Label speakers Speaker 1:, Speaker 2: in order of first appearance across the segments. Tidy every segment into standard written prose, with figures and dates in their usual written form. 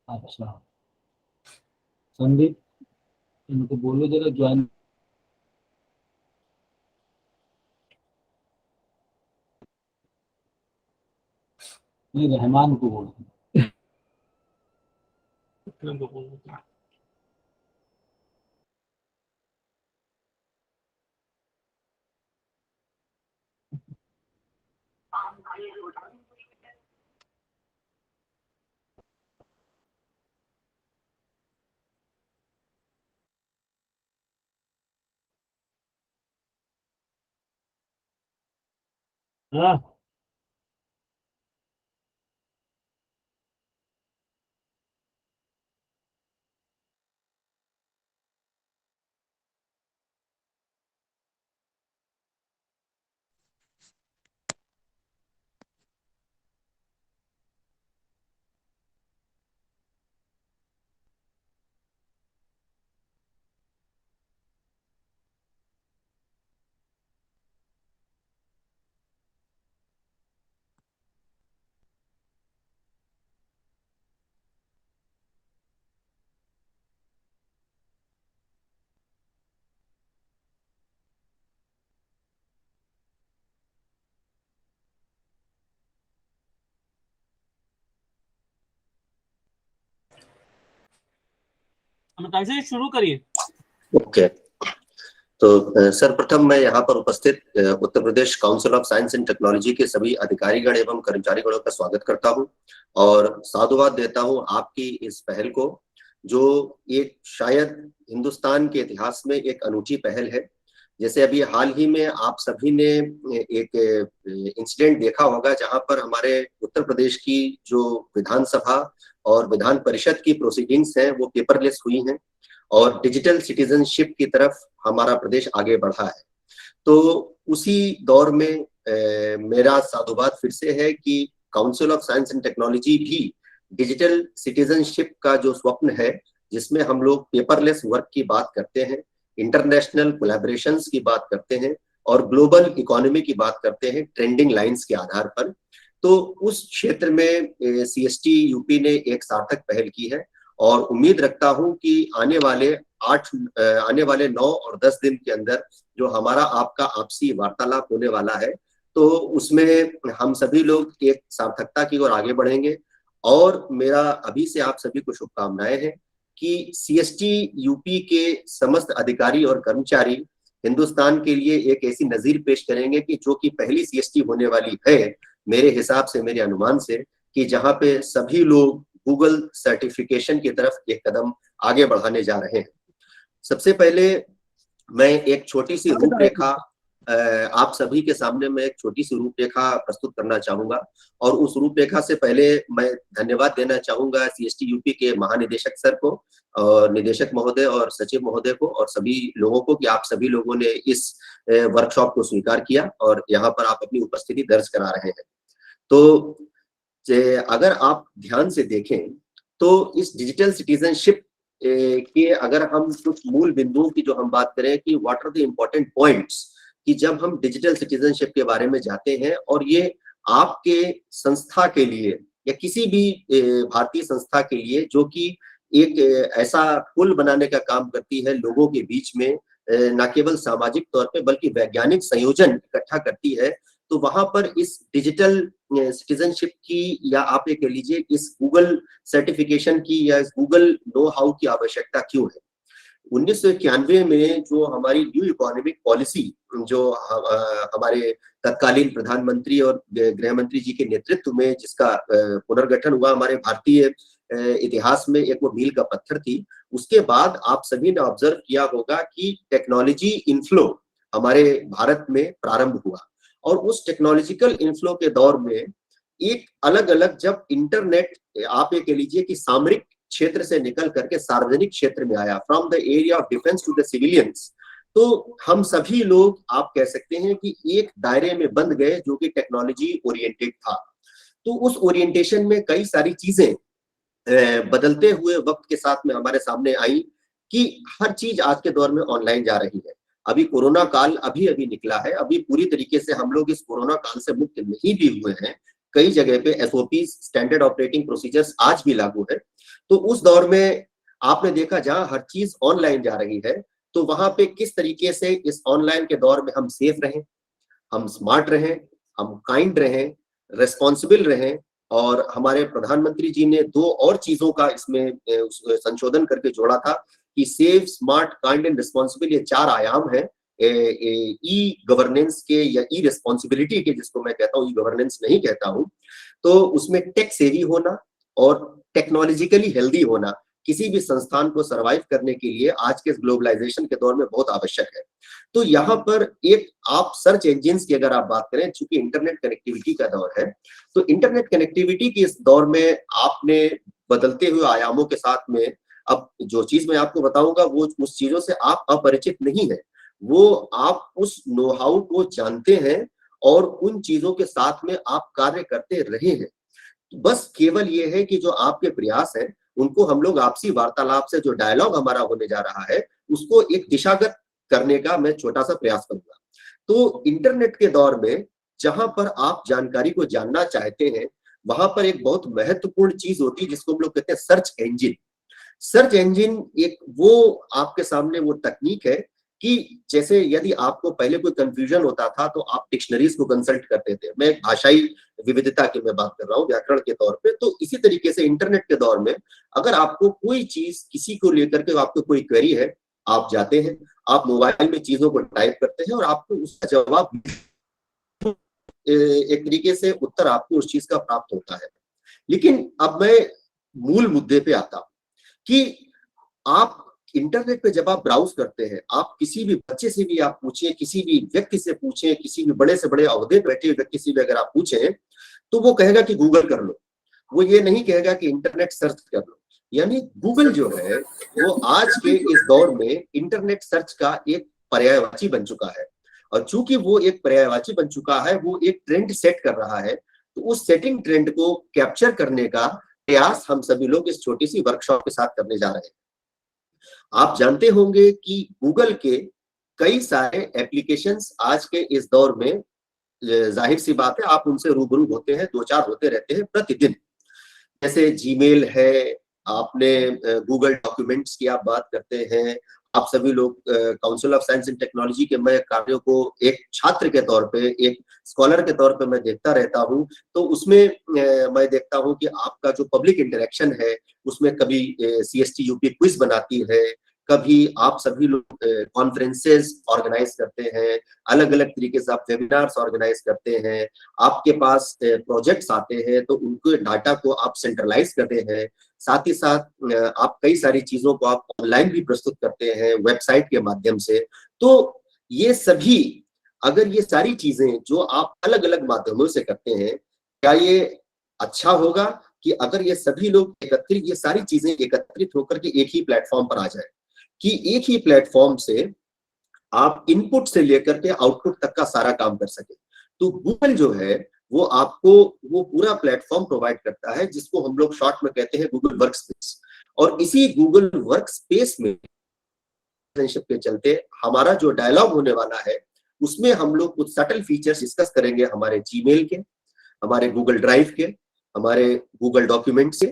Speaker 1: अच्छा संदीप, इनको बोलो जरा ज्वाइन। नहीं, रहमान को बोलो। हाँ, हम कैसे शुरू करिए।
Speaker 2: ओके तो सर्वप्रथम मैं यहाँ पर उपस्थित Uttar Pradesh Council of Science and Technology के सभी अधिकारीगण एवं कर्मचारीगणों का स्वागत करता हूँ और साधुवाद देता हूँ आपकी इस पहल को, जो एक शायद हिंदुस्तान के इतिहास में एक अनूठी पहल है। जैसे अभी हाल ही में आप सभी ने एक इंसिडेंट देखा होगा जहां पर हमारे उत्तर प्रदेश की जो विधानसभा और विधान परिषद की प्रोसीडिंग्स हैं वो पेपरलेस हुई हैं और डिजिटल सिटीजनशिप की तरफ हमारा प्रदेश आगे बढ़ा है। तो उसी दौर में मेरा साधुवाद फिर से है कि council of Science and technology भी डिजिटल सिटीजनशिप का जो स्वप्न है, जिसमें हम लोग पेपरलेस वर्क की बात करते हैं, इंटरनेशनल कोलैबोरेशंस की बात करते हैं और ग्लोबल इकोनॉमी की बात करते हैं ट्रेंडिंग लाइंस के आधार पर, तो उस क्षेत्र में सीएसटी यूपी ने एक सार्थक पहल की है और उम्मीद रखता हूं कि आने वाले 9 और 10 दिन के अंदर जो हमारा आपका आपसी वार्तालाप होने वाला है, तो उसमें हम सभी लोग एक सार्थकता की ओर आगे बढ़ेंगे। और मेरा अभी से आप सभी को शुभकामनाएं हैं कि सीएसटी यूपी के समस्त अधिकारी और कर्मचारी हिंदुस्तान के लिए एक ऐसी नजीर पेश करेंगे कि जो कि पहली सीएसटी होने वाली है मेरे हिसाब से, मेरे अनुमान से, कि जहां पे सभी लोग गूगल सर्टिफिकेशन की तरफ एक कदम आगे बढ़ाने जा रहे हैं। सबसे पहले मैं एक छोटी सी रूपरेखा आप सभी के सामने मैं एक छोटी सी रूपरेखा प्रस्तुत करना चाहूंगा और उस रूपरेखा से पहले मैं धन्यवाद देना चाहूंगा सीएसटी यूपी के महानिदेशक सर को और निदेशक महोदय और सचिव महोदय को और सभी लोगों को कि आप सभी लोगों ने इस वर्कशॉप को स्वीकार किया और यहाँ पर आप अपनी उपस्थिति दर्ज करा रहे हैं। तो अगर आप ध्यान से देखें तो इस डिजिटल सिटीजनशिप के अगर हम कुछ मूल बिंदुओं की जो हम बात करें कि what are the important points, कि जब हम डिजिटल सिटीजनशिप के बारे में जाते हैं और ये आपके संस्था के लिए या किसी भी भारतीय संस्था के लिए जो कि एक ऐसा पुल बनाने का काम करती है लोगों के बीच में, न केवल सामाजिक तौर पे बल्कि वैज्ञानिक संयोजन इकट्ठा करती है, तो वहां पर इस डिजिटल सिटीजनशिप की या आप ये कह लीजिए इस गूगल सर्टिफिकेशन की या इस गूगल नो हाउ की आवश्यकता क्यों है। 1991 में जो हमारी न्यू इकोनॉमिक पॉलिसी जो हमारे तत्कालीन प्रधानमंत्री और गृह मंत्री जी के नेतृत्व में जिसका पुनर्गठन हुआ हमारे भारतीय इतिहास में, एक वो मील का पत्थर थी। उसके बाद आप सभी ने ऑब्जर्व किया होगा कि टेक्नोलॉजी इनफ्लो हमारे भारत में प्रारंभ हुआ और उस टेक्नोलॉजिकल इनफ्लो के दौर में एक अलग अलग जब इंटरनेट आप ये कह लीजिए कि सामरिक क्षेत्र से निकल करके सार्वजनिक क्षेत्र में आया, from the area of defence to the civilians, तो हम सभी लोग आप कह सकते हैं कि एक दायरे में बंध गए जो कि टेक्नोलॉजी ओरिएंटेड था। तो उस ओरिएंटेशन में कई सारी चीजें बदलते हुए वक्त के साथ में हमारे सामने आई कि हर चीज आज के दौर में ऑनलाइन जा रही है। अभी कोरोना काल अभी अभी निकला है, अभी पूरी तरीके से हम लोग इस कोरोना काल से मुक्त नहीं भी हुए हैं। कई जगह पे एसओपी स्टैंडर्ड ऑपरेटिंग प्रोसीजर्स आज भी लागू है, तो उस दौर में आपने देखा जहां हर चीज ऑनलाइन जा रही है, तो वहां पे किस तरीके से इस ऑनलाइन के दौर में हम सेफ रहें, हम स्मार्ट रहें, हम काइंड रहें, रिस्पॉन्सिबल रहें। और हमारे प्रधानमंत्री जी ने दो और चीजों का इसमें संशोधन करके जोड़ा था कि safe, smart, kind and responsible, ये 4 आयाम है ई गवर्नेंस के या ई रिस्पॉन्सिबिलिटी के, जिसको मैं कहता हूँ ई गवर्नेंस नहीं कहता हूँ। तो उसमें टेक सेवी होना और टेक्नोलॉजिकली हेल्दी होना किसी भी संस्थान को सरवाइव करने के लिए आज के ग्लोबलाइजेशन के दौर में बहुत आवश्यक है। तो यहाँ पर एक आप सर्च इंजिन्स की अगर आप बात करें, चूंकि इंटरनेट कनेक्टिविटी का दौर है, तो इंटरनेट कनेक्टिविटी के इस दौर में आपने बदलते हुए आयामों के साथ में, अब जो चीज मैं आपको बताऊंगा वो उस चीजों से आप अपरिचित नहीं है, वो आप उस नो हाउ को जानते हैं और उन चीजों के साथ में आप कार्य करते रहे हैं। बस केवल ये है कि जो आपके प्रयास है उनको हम लोग आपसी वार्तालाप से, जो डायलॉग हमारा होने जा रहा है, उसको एक दिशागत करने का मैं छोटा सा प्रयास करूंगा। तो इंटरनेट के दौर में जहां पर आप जानकारी को जानना चाहते हैं, वहां पर एक बहुत महत्वपूर्ण चीज होती है जिसको हम लोग कहते हैं सर्च इंजिन। सर्च इंजिन एक वो आपके सामने वो तकनीक है कि जैसे यदि आपको पहले कोई कंफ्यूजन होता था तो आप डिक्शनरीज को कंसल्ट करते थे। मैं भाषाई विविधता की मैं बात कर रहा हूँ, व्याकरण के तौर पे। तो इसी तरीके से इंटरनेट के दौर में अगर आपको कोई चीज किसी को लेकर के आपको कोई क्वेरी है, आप जाते हैं, आप मोबाइल में चीजों को टाइप करते हैं और आपको उसका जवाब एक तरीके से उत्तर आपको उस चीज का प्राप्त होता है। लेकिन अब मैं मूल मुद्दे पे आता हूं कि आप इंटरनेट पे जब आप ब्राउज करते हैं, आप किसी भी बच्चे से भी आप पूछें, किसी भी व्यक्ति से पूछें, किसी भी बड़े से बड़े ओहदे बैठे हुए व्यक्ति से भी अगर आप पूछें, तो वो कहेगा कि गूगल कर लो। वो ये नहीं कहेगा कि इंटरनेट सर्च कर लो। यानी गूगल जो है वो आज के इस दौर में इंटरनेट सर्च का एक पर्यायवाची बन चुका है। और चूंकि वो एक पर्यायवाची बन चुका है, वो एक ट्रेंड सेट कर रहा है, तो उस सेटिंग ट्रेंड को कैप्चर करने का प्रयास हम सभी लोग इस छोटी सी वर्कशॉप के साथ करने जा रहे हैं। आप जानते होंगे कि गूगल के कई सारे एप्लीकेशंस आज के इस दौर में, जाहिर सी बात है आप उनसे रूबरू होते हैं, 2-4 होते रहते हैं प्रतिदिन। जैसे जीमेल है, आपने गूगल डॉक्यूमेंट्स की आप बात करते हैं, आप सभी लोग council of Science and Technology के मैं कार्यों को एक छात्र के तौर पे, एक स्कॉलर के तौर पे मैं देखता रहता हूँ। तो उसमें मैं देखता हूँ कि आपका जो पब्लिक इंटरेक्शन है उसमें कभी CST यूपी क्विज बनाती है, कभी आप सभी लोग कॉन्फ्रेंसेस ऑर्गेनाइज करते हैं, अलग अलग तरीके से आप वेबिनार्स ऑर्गेनाइज करते हैं, आपके पास प्रोजेक्ट्स आते हैं तो उनके डाटा को आप सेंट्रलाइज करते हैं। साथ ही साथ आप कई सारी चीजों को आप ऑनलाइन भी प्रस्तुत करते हैं वेबसाइट के माध्यम से। तो ये सभी, अगर ये सारी चीजें जो आप अलग अलग माध्यमों से करते हैं, क्या ये अच्छा होगा कि अगर ये सभी लोग एकत्रित, ये सारी चीजें एकत्रित होकर के एक ही प्लेटफॉर्म पर आ जाए, कि एक ही प्लेटफॉर्म से आप इनपुट से लेकर के आउटपुट तक का सारा काम कर सके। तो गूगल जो है वो आपको वो पूरा प्लेटफॉर्म प्रोवाइड करता है जिसको हम लोग शॉर्ट में कहते हैं गूगल वर्कस्पेस। और इसी गूगल वर्कस्पेस में के चलते हमारा जो डायलॉग होने वाला है उसमें हम लोग कुछ सटल फीचर्स डिस्कस करेंगे, हमारे जीमेल के, हमारे गूगल ड्राइव के, हमारे गूगल डॉक्यूमेंट्स के।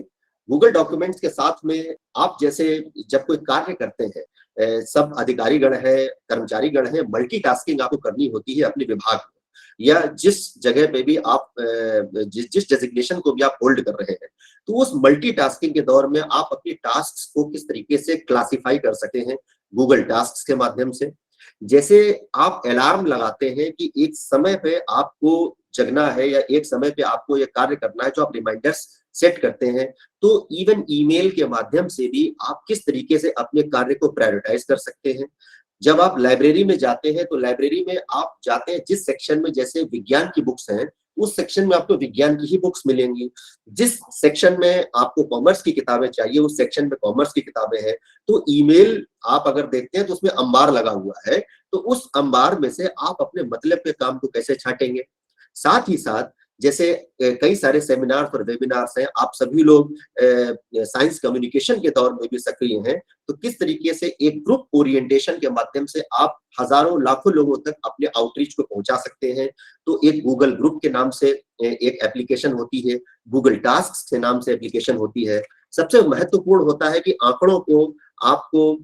Speaker 2: गूगल डॉक्यूमेंट्स के साथ में आप जैसे जब कोई कार्य करते हैं, सब अधिकारीगण है, कर्मचारीगण है, मल्टीटास्किंग आपको करनी होती है अपने विभाग में, या जिस जगह पे भी आप जिस डेजिग्नेशन को भी आप होल्ड कर रहे हैं, तो उस मल्टीटास्किंग के दौर में आप अपनी टास्क्स को किस तरीके से क्लासिफाई कर सकते हैं गूगल टास्क्स के माध्यम से। जैसे आप अलार्म लगाते हैं कि एक समय पे आपको जगना है या एक समय पे आपको ये कार्य करना है, जो आप रिमाइंडर्स सेट करते हैं, तो इवन ईमेल के माध्यम से भी आप किस तरीके से अपने कार्य को प्रायोरिटाइज कर सकते हैं। जब आप लाइब्रेरी में जाते हैं तो लाइब्रेरी में आप जाते हैं जिस सेक्शन में, जैसे विज्ञान की बुक्स हैं, उस सेक्शन में आपको विज्ञान की ही बुक्स मिलेंगी। जिस सेक्शन में आपको कॉमर्स की किताबें चाहिए उस सेक्शन में कॉमर्स की किताबें हैं। तो ईमेल आप अगर देखते हैं तो उसमें अंबार लगा हुआ है, तो उस अंबार में से आप अपने मतलब के काम को कैसे छांटेंगे। साथ ही साथ जैसे कई सारे सेमिनार्स और वेबिनार्स हैं, आप सभी लोग साइंस कम्युनिकेशन के दौर में भी सक्रिय हैं, तो किस तरीके से एक ग्रुप ओरिएंटेशन के माध्यम से आप हजारों लाखों लोगों तक अपने आउटरीच को पहुंचा सकते हैं। तो एक गूगल ग्रुप के नाम से एक एप्लीकेशन होती है, गूगल टास्क के नाम से एप्लीकेशन होती है, सबसे महत्वपूर्ण होता है कि आंकड़ों को आपको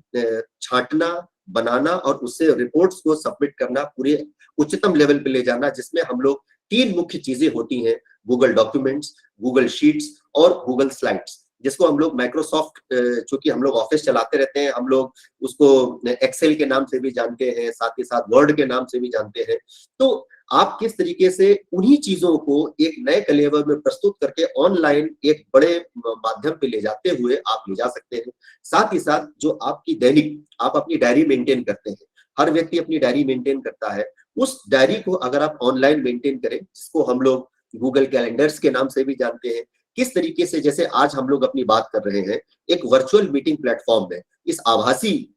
Speaker 2: छांटना, बनाना और उससे रिपोर्ट्स को सबमिट करना, पूरे उच्चतम लेवल पे ले जाना, जिसमें हम लोग 3 मुख्य चीजें होती हैं, गूगल डॉक्यूमेंट्स, गूगल शीट्स और गूगल स्लाइड्स, जिसको हम लोग माइक्रोसॉफ्ट, चूंकि हम लोग ऑफिस चलाते रहते हैं, हम लोग उसको एक्सेल के नाम से भी जानते हैं, साथ ही साथ वर्ड के नाम से भी जानते हैं। तो आप किस तरीके से उन्हीं चीजों को एक नए कलेवर में प्रस्तुत करके ऑनलाइन एक बड़े माध्यम पे ले जाते हुए आप ले जा सकते हैं। साथ ही साथ जो आपकी दैनिक, आप अपनी डायरी मेंटेन करते हैं, हर व्यक्ति अपनी डायरी मेंटेन करता है, उस डायरी को अगर आप ऑनलाइन मेंटेन करें, जिसको हम लोग गूगल कैलेंडर्स के नाम से भी जानते हैं, किस तरीके से, जैसे आज हम लोग अपनी बात कर रहे हैं एक वर्चुअल मीटिंग प्लेटफॉर्म में, इस आभासी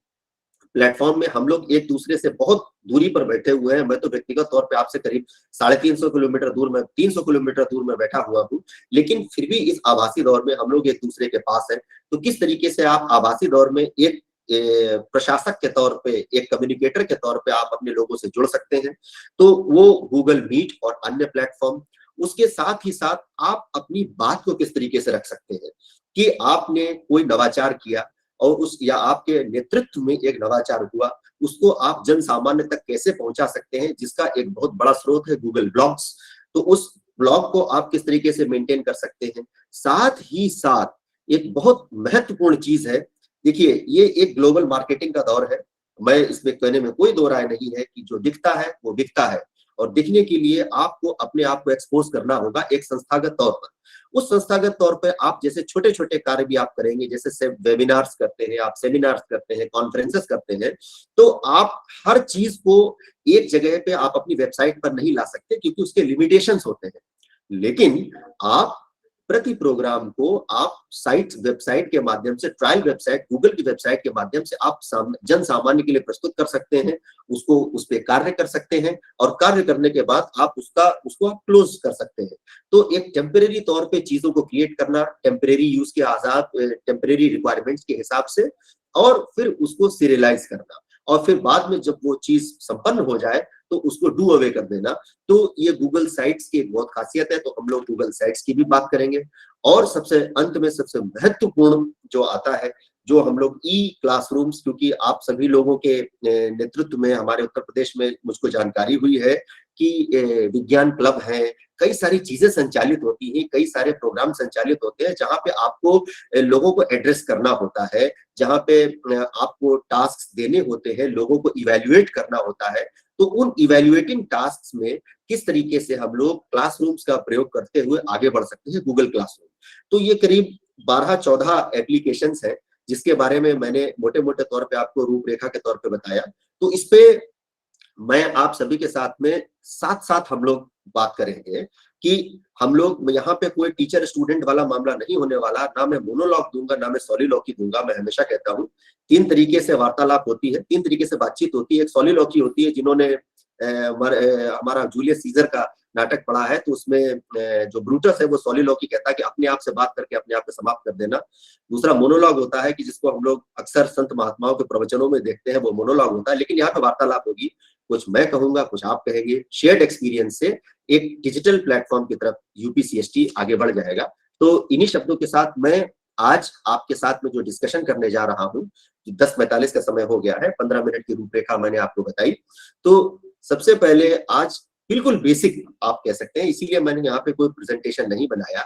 Speaker 2: प्लेटफॉर्म में हम लोग एक दूसरे से बहुत दूरी पर बैठे हुए हैं। मैं तो व्यक्तिगत तौर पे आपसे करीब 350 किलोमीटर दूर में, 300 किलोमीटर दूर में बैठा हुआ हूँ, लेकिन फिर भी इस आभासी दौर में हम लोग एक दूसरे के पास हैं। तो किस तरीके से आप आभासी दौर में एक प्रशासक के तौर पे, एक कम्युनिकेटर के तौर पे आप अपने लोगों से जुड़ सकते हैं, तो वो गूगल मीट और अन्य प्लेटफॉर्म। उसके साथ ही साथ आप अपनी बात को किस तरीके से रख सकते हैं कि आपने कोई नवाचार किया और उस, या आपके नेतृत्व में एक नवाचार हुआ, उसको आप जन सामान्य तक कैसे पहुंचा सकते हैं, जिसका एक बहुत बड़ा स्रोत है गूगल ब्लॉग्स। तो उस ब्लॉग को आप किस तरीके से मेंटेन कर सकते हैं। साथ ही साथ एक बहुत महत्वपूर्ण चीज है, देखिए ये एक ग्लोबल मार्केटिंग का दौर है, मैं इसमें कहने में कोई दो राय नहीं है कि जो दिखता है वो बिकता है, और दिखने के लिए आपको अपने आप को एक्सपोज करना होगा एक संस्थागत तौर पर। उस संस्थागत तौर पर आप जैसे छोटे छोटे कार्य भी आप करेंगे, जैसे वेबिनार्स करते हैं, आप सेमिनार्स करते हैं, कॉन्फ्रेंसेस करते हैं, तो आप हर चीज को एक जगह पे आप अपनी वेबसाइट पर नहीं ला सकते, क्योंकि उसके लिमिटेशंस होते हैं। लेकिन आप प्रति प्रोग्राम को आप वेबसाइट के माध्यम से, ट्रायल वेबसाइट, गूगल की वेबसाइट के माध्यम से आप जन सामान्य के लिए प्रस्तुत कर सकते हैं, उसको उस पर कार्य कर सकते हैं, और कार्य करने के बाद आप उसको आप क्लोज कर सकते हैं। तो एक टेम्परेरी तौर पे चीजों को क्रिएट करना, टेम्परेरी यूज के आजाद, टेम्परेरी रिक्वायरमेंट्स के हिसाब से, और फिर उसको सीरियलाइज करना, और फिर बाद में जब वो चीज संपन्न हो जाए तो उसको डू अवे कर देना। तो ये गूगल साइट्स की एक बहुत खासियत है, तो हम लोग गूगल साइट्स की भी बात करेंगे। और सबसे अंत में सबसे महत्वपूर्ण जो आता है, जो हम लोग ई क्लासरूम्स, क्योंकि आप सभी लोगों के नेतृत्व में हमारे उत्तर प्रदेश में मुझको जानकारी हुई है कि विज्ञान क्लब है, कई सारी चीजें संचालित होती हैं, कई सारे प्रोग्राम संचालित होते हैं, जहाँ पे आपको लोगों को एड्रेस करना होता है, जहाँ पे आपको टास्क देने होते हैं, लोगों को इवेल्युएट करना होता है। तो उन इवेल्युएटिंग टास्क में किस तरीके से हम लोग क्लासरूम्स का प्रयोग करते हुए आगे बढ़ सकते हैं, गूगल क्लासरूम। तो ये करीब 12-14 एप्लीकेशंस है, जिसके बारे में मैंने मोटे मोटे तौर पे आपको रूपरेखा के तौर पे बताया। तो इस पे मैं आप सभी के साथ में साथ साथ हम लोग बात करेंगे कि हम लोग यहाँ पे कोई टीचर स्टूडेंट वाला मामला नहीं होने वाला, ना मैं मोनोलॉग दूंगा, ना मैं सॉलिलॉकी दूंगा। मैं हमेशा कहता हूँ 3 तरीके से वार्तालाप होती है, 3 तरीके से बातचीत होती है। एक सॉलिलॉकी होती है, जिन्होंने हमारा जूलियस सीजर का नाटक पढ़ा है, तो उसमें जो ब्रूटस है वो सॉलिलॉकी कहता है कि अपने आप से बात करके अपने आप को समाप्त कर देना। दूसरा मोनोलॉग होता है, कि जिसको हम लोग अक्सर संत महात्माओं के प्रवचनों में देखते हैं, वो मोनोलॉग होता है। लेकिन यहाँ पे वार्तालाप होगी, कुछ मैं कहूंगा, कुछ आप कहेंगे, शेयर्ड एक्सपीरियंस से एक डिजिटल प्लेटफॉर्म की तरफ यूपीसीएसटी आगे बढ़ जाएगा। तो इन्हीं शब्दों के साथ मैं आज आपके साथ में जो डिस्कशन करने जा रहा हूँ, 10:45 का समय हो गया है, 15 मिनट की रूपरेखा मैंने आपको बताई। तो सबसे पहले आज बिल्कुल बेसिक आप कह सकते हैं, इसीलिए मैंने यहाँ पे कोई प्रेजेंटेशन नहीं बनाया,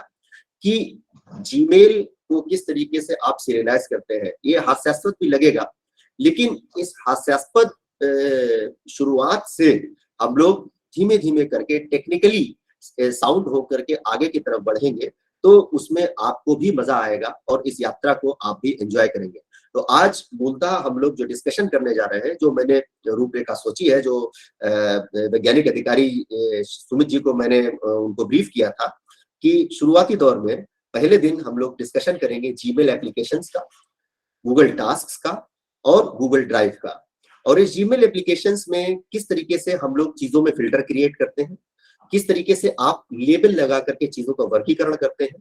Speaker 2: कि जीमेल को किस तरीके से आप सीरियलाइज करते हैं। ये हास्यास्पद भी लगेगा, लेकिन इस हास्यास्पद शुरुआत से हम लोग धीमे धीमे करके टेक्निकली साउंड होकर के आगे की तरफ बढ़ेंगे, तो उसमें आपको भी मजा आएगा और इस यात्रा को आप भी एंजॉय करेंगे। तो आज मूलतः हम लोग जो डिस्कशन करने जा रहे हैं, जो मैंने रूपरेखा सोची है, जो वैज्ञानिक अधिकारी सुमित जी को मैंने उनको ब्रीफ किया था, कि शुरुआती दौर में पहले दिन हम लोग डिस्कशन करेंगे जीमेल एप्लीकेशंस का, गूगल टास्क्स का और गूगल ड्राइव का। और इस जीमेल एप्लीकेशंस में किस तरीके से हम लोग चीजों में फिल्टर क्रिएट करते हैं, किस तरीके से आप लेबल लगा करके चीजों का वर्गीकरण करते हैं,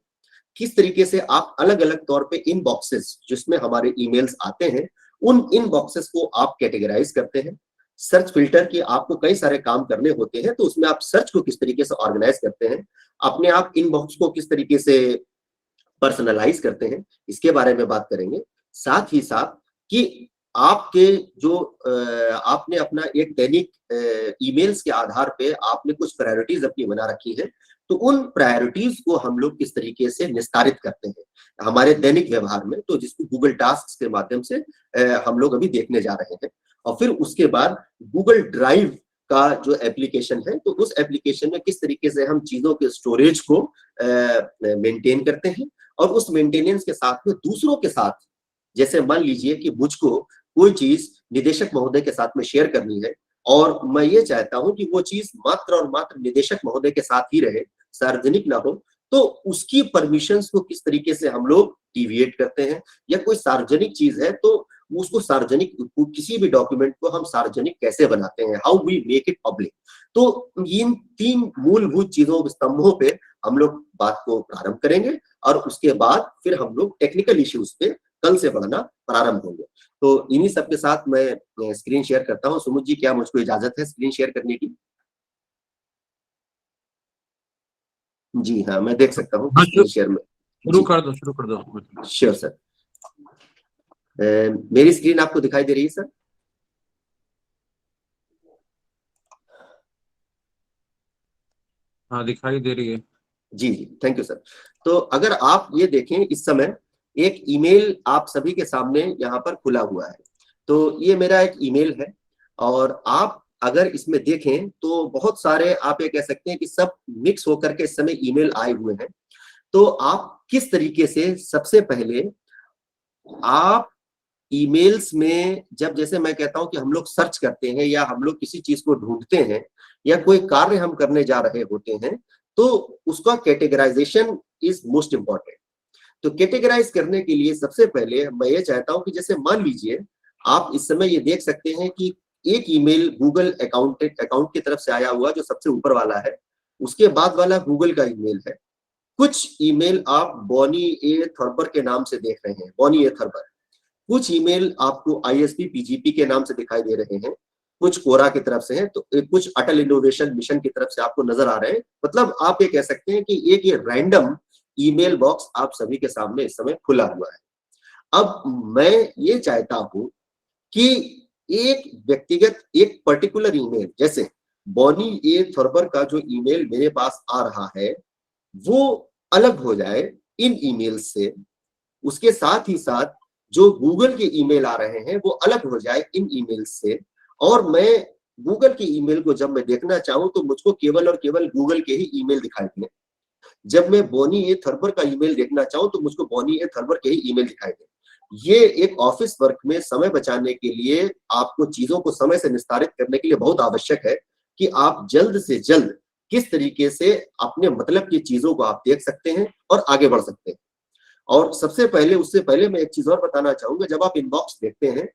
Speaker 2: किस तरीके से आप अलग अलग तौर पे इन बॉक्सेस जिसमें हमारे ईमेल्स आते हैं, उन इन बॉक्सेस को आप कैटेगराइज करते हैं। सर्च फिल्टर की आपको कई सारे काम करने होते हैं, तो उसमें आप सर्च को किस तरीके से ऑर्गेनाइज करते हैं, अपने आप इन बॉक्स को किस तरीके से पर्सनलाइज करते हैं, इसके बारे में बात करेंगे। साथ ही साथ कि आपके जो आपने अपना एक दैनिक ईमेल्स के आधार पे आपने कुछ प्रायोरिटीज अपनी बना रखी है, तो उन प्रायोरिटीज को हम लोग किस तरीके से निस्तारित करते हैं हमारे दैनिक व्यवहार में, तो जिसको गूगल टास्क के माध्यम से हम लोग अभी देखने जा रहे हैं। और फिर उसके बाद गूगल ड्राइव का जो एप्लीकेशन है, तो उस एप्लीकेशन में किस तरीके से हम चीजों के स्टोरेज को मेंटेन करते हैं, और उस मेंटेनेंस के साथ में दूसरों के साथ, जैसे मान लीजिए कि मुझको कोई चीज निदेशक महोदय के साथ में शेयर करनी है, और मैं ये चाहता हूं कि वो चीज मात्र और मात्र निदेशक महोदय के साथ ही रहे, सार्वजनिक ना हो, तो उसकी परमिशंस को किस तरीके से हम लोग डिविएट करते हैं, या कोई सार्वजनिक चीज है तो उसको सार्वजनिक, किसी भी डॉक्यूमेंट को हम सार्वजनिक कैसे बनाते हैं, how we make it public. तो इन 3 मूलभूत चीजों, स्तंभों पे हम लोग बात को प्रारंभ करेंगे, और उसके बाद फिर हम लोग टेक्निकल इश्यूज पे कल से बढ़ना प्रारंभ होंगे। तो इन्हीं सब के साथ मैं स्क्रीन शेयर करता हूँ। सुमित जी, क्या मुझको इजाजत है स्क्रीन शेयर करने की? जी हाँ, मैं देख सकता हूँ स्क्रीन शेयर में।
Speaker 3: शुरू कर दो।
Speaker 2: Sure sir. मेरी स्क्रीन आपको दिखाई दे रही है सर?
Speaker 3: हाँ, दिखाई दे रही है।
Speaker 2: जी जी, थैंक यू सर। तो अगर आप ये देखें, इस समय एक ईमेल आप सभी के सामने यहाँ पर खुला हुआ है। तो ये मेरा एक ईमेल है, और आप अगर इसमें देखें तो बहुत सारे, आप ये कह सकते हैं कि सब मिक्स होकर के इस समय ईमेल आए हुए हैं। तो आप किस तरीके से, सबसे पहले आप ईमेल्स में जब, जैसे मैं कहता हूं कि हम लोग सर्च करते हैं, या हम लोग किसी चीज को ढूंढते हैं, या कोई कार्य हम करने जा रहे होते हैं, तो उसका कैटेगराइजेशन इज मोस्ट इंपॉर्टेंट। तो कैटेगराइज करने के लिए सबसे पहले मैं ये चाहता हूं कि जैसे मान लीजिए आप इस समय ये देख सकते हैं कि एक ईमेल गूगल अकाउंट की तरफ से आया हुआ, जो सबसे ऊपर वाला है, उसके बाद वाला गूगल का ईमेल है। कुछ ईमेल आप बॉनी ए थर्बर के नाम से देख रहे हैं, बॉनी ए थर्बर। कुछ ईमेल आपको आईएसपी पीजीपी के नाम से दिखाई दे रहे हैं, कुछ कोरा की तरफ से हैं, तो कुछ अटल इनोवेशन मिशन की तरफ से आपको नजर आ रहे हैं। मतलब आप ये कह सकते हैं कि एक ये रैंडम ईमेल बॉक्स आप सभी के सामने इस समय खुला हुआ है। अब मैं ये चाहता हूं कि एक व्यक्तिगत, एक पर्टिकुलर ईमेल, जैसे बॉनी ए थर्बर का जो ईमेल मेरे पास आ रहा है, वो अलग हो जाए इन ईमेल से। उसके साथ ही साथ जो गूगल के ईमेल आ रहे हैं, वो अलग हो जाए इन ईमेल से। और मैं गूगल के ईमेल को जब मैं देखना चाहूं, तो मुझको केवल और केवल गूगल के ही ईमेल दिखाई दें। जब मैं बॉनी ए थर्बर का ईमेल देखना चाहूं, तो मुझको बॉनी ए थर्बर के ही ईमेल दिखाई दे। ये एक ऑफिस वर्क में समय बचाने के लिए, आपको चीजों को समय से निस्तारित करने के लिए बहुत आवश्यक है कि आप जल्द से जल्द किस तरीके से अपने मतलब की चीजों को आप देख सकते हैं और आगे बढ़ सकते हैं। और सबसे पहले, उससे पहले मैं एक चीज और बताना चाहूंगा। जब आप इनबॉक्स देखते हैं,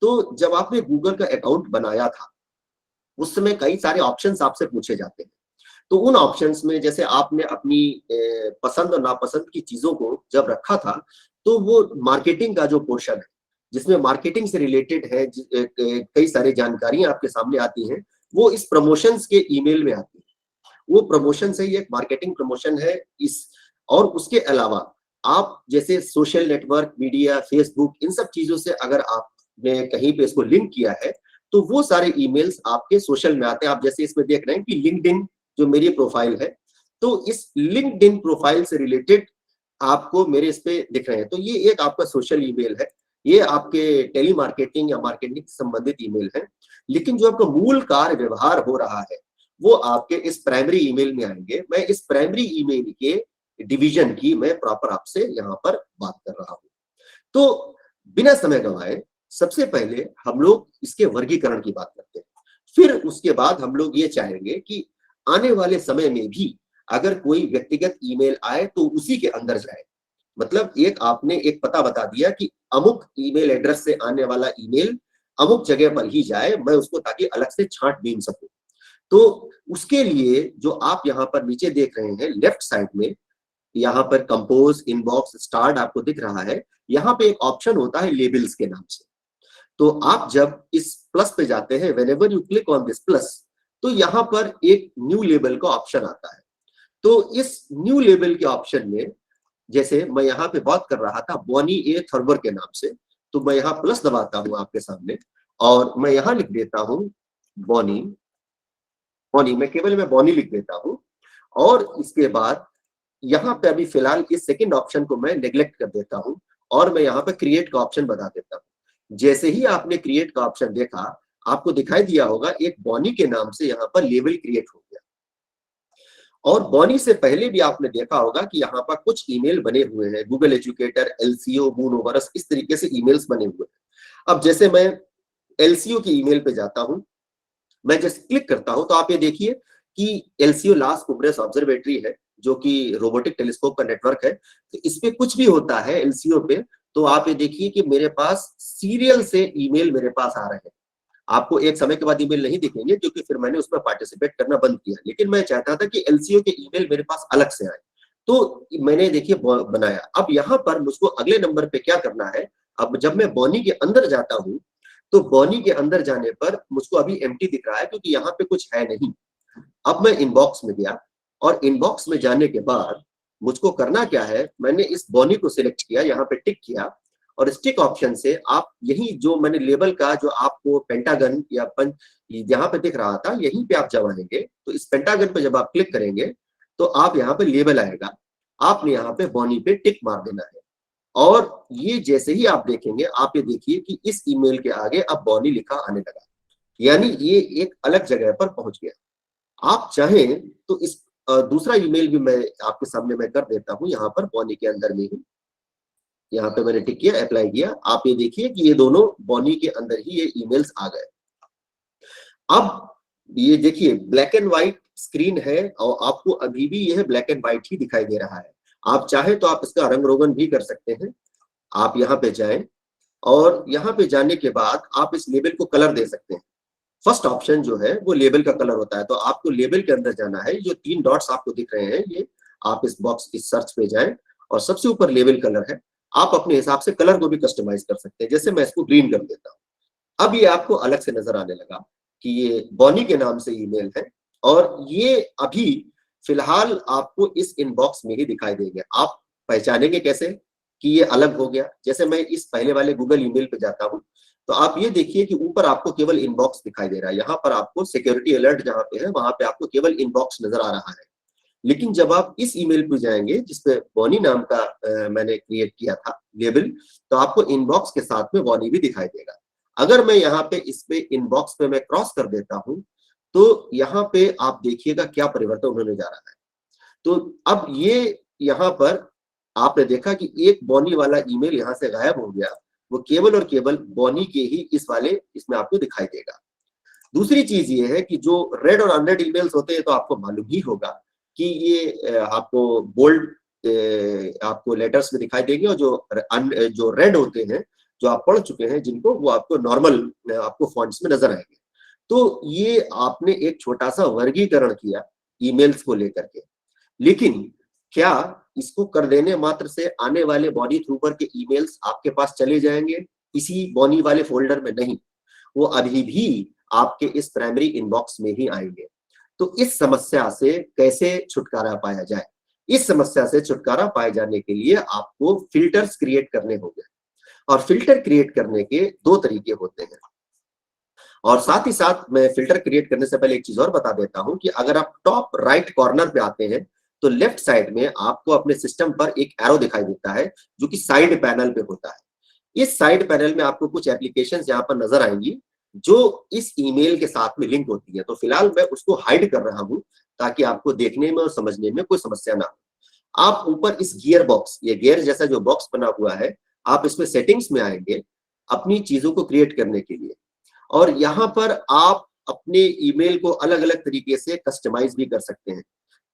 Speaker 2: तो जब आपने गूगल का अकाउंट बनाया था, उस समय कई सारे ऑप्शंस आपसे पूछे जाते हैं। तो उन ऑप्शंस में जैसे आपने अपनी पसंद और नापसंद की चीजों को जब रखा था, तो वो मार्केटिंग का जो पोर्शन है, जिसमें मार्केटिंग से रिलेटेड है, कई सारी जानकारियां आपके सामने आती हैं, वो इस प्रमोशंस के ईमेल में आती है। वो प्रमोशन से ही एक मार्केटिंग प्रमोशन है इस। और उसके अलावा आप जैसे सोशल नेटवर्क, मीडिया, फेसबुक, इन सब चीजों से अगर आपने कहीं पे इसको लिंक किया है, तो वो सारे ईमेल्स आपके सोशल में आते हैं। आप जैसे इसमें देख रहे हैं कि लिंक्डइन जो मेरी प्रोफाइल है, तो इस लिंक्डइन प्रोफाइल से रिलेटेड आपको मेरे इस पे दिख रहे हैं। तो ये एक आपका सोशल ईमेल है, ये आपके टेली मार्केटिंग या मार्केटिंग से संबंधित ईमेल है। लेकिन जो आपका मूल कार्य व्यवहार हो रहा है, वो आपके इस प्राइमरी ईमेल में आएंगे। मैं इस प्राइमरी ईमेल के डिवीजन की मैं प्रॉपर आपसे यहाँ पर बात कर रहा हूँ। तो बिना समय गंवाए सबसे पहले हम लोग इसके वर्गीकरण की बात करते हैं। फिर उसके बाद हम लोग ये चाहेंगे कि आने वाले समय में भी अगर कोई व्यक्तिगत ईमेल आए तो उसी के अंदर जाए। मतलब एक आपने एक पता बता दिया कि अमुक ईमेल एड्रेस से आने वाला ईमेल अमुक जगह पर ही जाए, मैं उसको ताकि अलग से छांट बीन सकूं। तो उसके लिए जो आप यहाँ पर नीचे देख रहे हैं लेफ्ट साइड में, यहाँ पर कंपोज, इनबॉक्स, स्टार्ट आपको दिख रहा है। यहाँ पे एक ऑप्शन होता है लेबल्स के नाम से। तो आप जब इस प्लस पे जाते हैं, whenever you click on this plus, तो यहाँ पर एक न्यू लेबल का ऑप्शन आता है। तो इस न्यू लेबल के ऑप्शन में जैसे मैं यहाँ पे बात कर रहा था बॉनी ए थर्बर के नाम से, तो मैं यहाँ प्लस दबाता हूँ आपके सामने और मैं यहाँ लिख देता हूँ बॉनी, बॉनी मैं बॉनी लिख देता हूँ। और इसके बाद यहाँ पे अभी फिलहाल इस सेकंड ऑप्शन को मैं नेग्लेक्ट कर देता हूँ और मैं यहाँ पे क्रिएट का ऑप्शन बता देता हूँ। जैसे ही आपने क्रिएट का ऑप्शन देखा, आपको दिखाई दिया होगा एक बॉनी के नाम से यहाँ पर लेबल क्रिएट हो गया। और बॉनी से पहले भी आपने देखा होगा कि यहाँ पर कुछ ईमेल बने हुए हैं, गूगल एजुकेटर, एलसीओ, मूनोवरस, इस तरीके से ईमेल्स बने हुए हैं। अब जैसे मैं एलसीओ की ईमेल पे जाता हूँ, मैं जैसे क्लिक करता हूं तो आप ये देखिए कि एलसीओ लास कुम्ब्रेस ऑब्जर्वेटरी है, जो कि रोबोटिक टेलीस्कोप का नेटवर्क है। तो इस पे कुछ भी होता है एलसीओ पे, तो आप ये देखिए कि मेरे पास सीरियल से ईमेल मेरे पास आ रहे हैं। आपको एक समय के बाद ईमेल नहीं दिखेंगे क्योंकि फिर मैंने उसमें पार्टिसिपेट करना बंद किया, लेकिन मैं चाहता था कि एलसीओ के ईमेल मेरे पास अलग से आए, तो मैंने देखिए बनाया। अब यहाँ पर मुझको अगले नंबर पे क्या करना है, अब जब मैं बॉनी के अंदर जाता हूँ तो बॉनी के अंदर जाने पर मुझको अभी एम्प्टी दिख रहा है क्योंकि यहाँ पे कुछ है नहीं। अब मैं इनबॉक्स में गया और इनबॉक्स में जाने के बाद मुझको करना क्या है, मैंने इस बॉनी को सिलेक्ट किया, यहाँ पे टिक किया और स्टिक ऑप्शन से आप यही जो मैंने लेबल का जो आपको पेंटागन या यहाँ पे दिख रहा था, यहीं पे आप जब आएंगे तो इस पेंटागन पे जब आप क्लिक करेंगे तो आप यहाँ पे लेबल आएगा, आपने यहाँ पे बॉनी पे टिक मार देना है। और ये जैसे ही आप देखेंगे, आप ये देखिए कि इस ईमेल के आगे अब बॉनी लिखा आने लगा, यानी ये एक अलग जगह पर पहुंच गया। आप चाहें तो इस दूसरा ईमेल भी मैं आपके सामने मैं कर देता हूं, यहाँ पर बॉनी के अंदर में ही, यहाँ पे मैंने टिक किया, अप्लाई किया। आप ये देखिए कि ये दोनों बॉनी के अंदर ही ये ईमेल्स आ गए। अब ये देखिए ब्लैक एंड व्हाइट स्क्रीन है और आपको अभी भी यह ब्लैक एंड व्हाइट ही दिखाई दे रहा है। आप चाहे तो आप इसका रंग रोगन भी कर सकते हैं। आप यहाँ पे जाएं और यहाँ पे जाने के बाद आप इस लेबल को कलर दे सकते हैं। फर्स्ट ऑप्शन जो है वो लेबल का कलर होता है, तो आपको लेबल के अंदर जाना है। जो 3 डॉट्स आपको दिख रहे हैं, ये आप इस बॉक्स इस सर्च पे जाएं और सबसे ऊपर लेबल कलर है। आप अपने हिसाब से कलर को भी कस्टमाइज कर सकते हैं, जैसे मैं इसको ग्रीन कर देता हूँ। अब ये आपको अलग से नजर आने लगा कि ये बॉनी के नाम से ईमेल है और ये अभी फिलहाल आपको इस इनबॉक्स में ही दिखाई देंगे। आप पहचानेंगे कैसे कि ये अलग हो गया? जैसे मैं इस पहले वाले गूगल ईमेल पे जाता हूं तो आप ये देखिए कि ऊपर आपको केवल इनबॉक्स दिखाई दे रहा है। यहाँ पर आपको सिक्योरिटी अलर्ट जहाँ पे है वहां पे आपको केवल इनबॉक्स नजर आ रहा है। लेकिन जब आप इस ईमेल पे जाएंगे जिसपे बॉनी नाम का मैंने क्रिएट किया था लेबल, तो आपको इनबॉक्स के साथ में बॉनी भी दिखाई देगा। अगर मैं यहाँ पे इस पे इनबॉक्स पे मैं क्रॉस कर देता हूँ तो यहाँ पे आप देखिएगा क्या परिवर्तन होने जा रहा है। तो अब ये यहाँ पर आपने देखा कि एक बॉनी वाला ईमेल यहाँ से गायब हो गया, वो केवल और केवल बॉनी के ही इस वाले इसमें आपको दिखाई देगा। दूसरी चीज ये है कि जो रेड और अनरेड ईमेल्स होते हैं तो आपको मालूम ही होगा कि ये आपको बोल्ड आपको लेटर्स में दिखाई देंगे और जो रेड होते हैं जो आप पढ़ चुके हैं जिनको, वो आपको नॉर्मल आपको फॉन्ट्स में नजर आएंगे। तो ये आपने एक छोटा सा वर्गीकरण किया ईमेल्स को लेकर के, लेकिन क्या इसको कर देने मात्र से आने वाले बॉनी थ्रूपर के ईमेल्स आपके पास चले जाएंगे इसी बॉनी वाले फोल्डर में? नहीं, वो अभी भी आपके इस प्राइमरी इनबॉक्स में ही आएंगे। तो इस समस्या से कैसे छुटकारा पाया जाए? इस समस्या से छुटकारा पाए जाने के लिए आपको फिल्टर्स क्रिएट करने होंगे और फिल्टर क्रिएट करने के 2 तरीके होते हैं। और साथ ही साथ मैं फिल्टर क्रिएट करने से पहले एक चीज और बता देता हूं कि अगर आप टॉप राइट कॉर्नर पे आते हैं तो लेफ्ट साइड में आपको अपने सिस्टम पर एक एरो दिखाई देता है जो कि साइड पैनल पे होता है। इस साइड पैनल में आपको कुछ एप्लीकेशंस यहाँ पर नजर आएंगी जो इस ईमेल के साथ में लिंक होती है। तो फिलहाल मैं उसको हाइड कर रहा हूं ताकि आपको देखने में और समझने में कोई समस्या ना हो। आप ऊपर इस गियर बॉक्स, ये गियर जैसा जो बॉक्स बना हुआ है, आप इसमें सेटिंग्स में आएंगे अपनी चीजों को क्रिएट करने के लिए, और यहाँ पर आप अपने ईमेल को अलग अलग तरीके से कस्टमाइज भी कर सकते हैं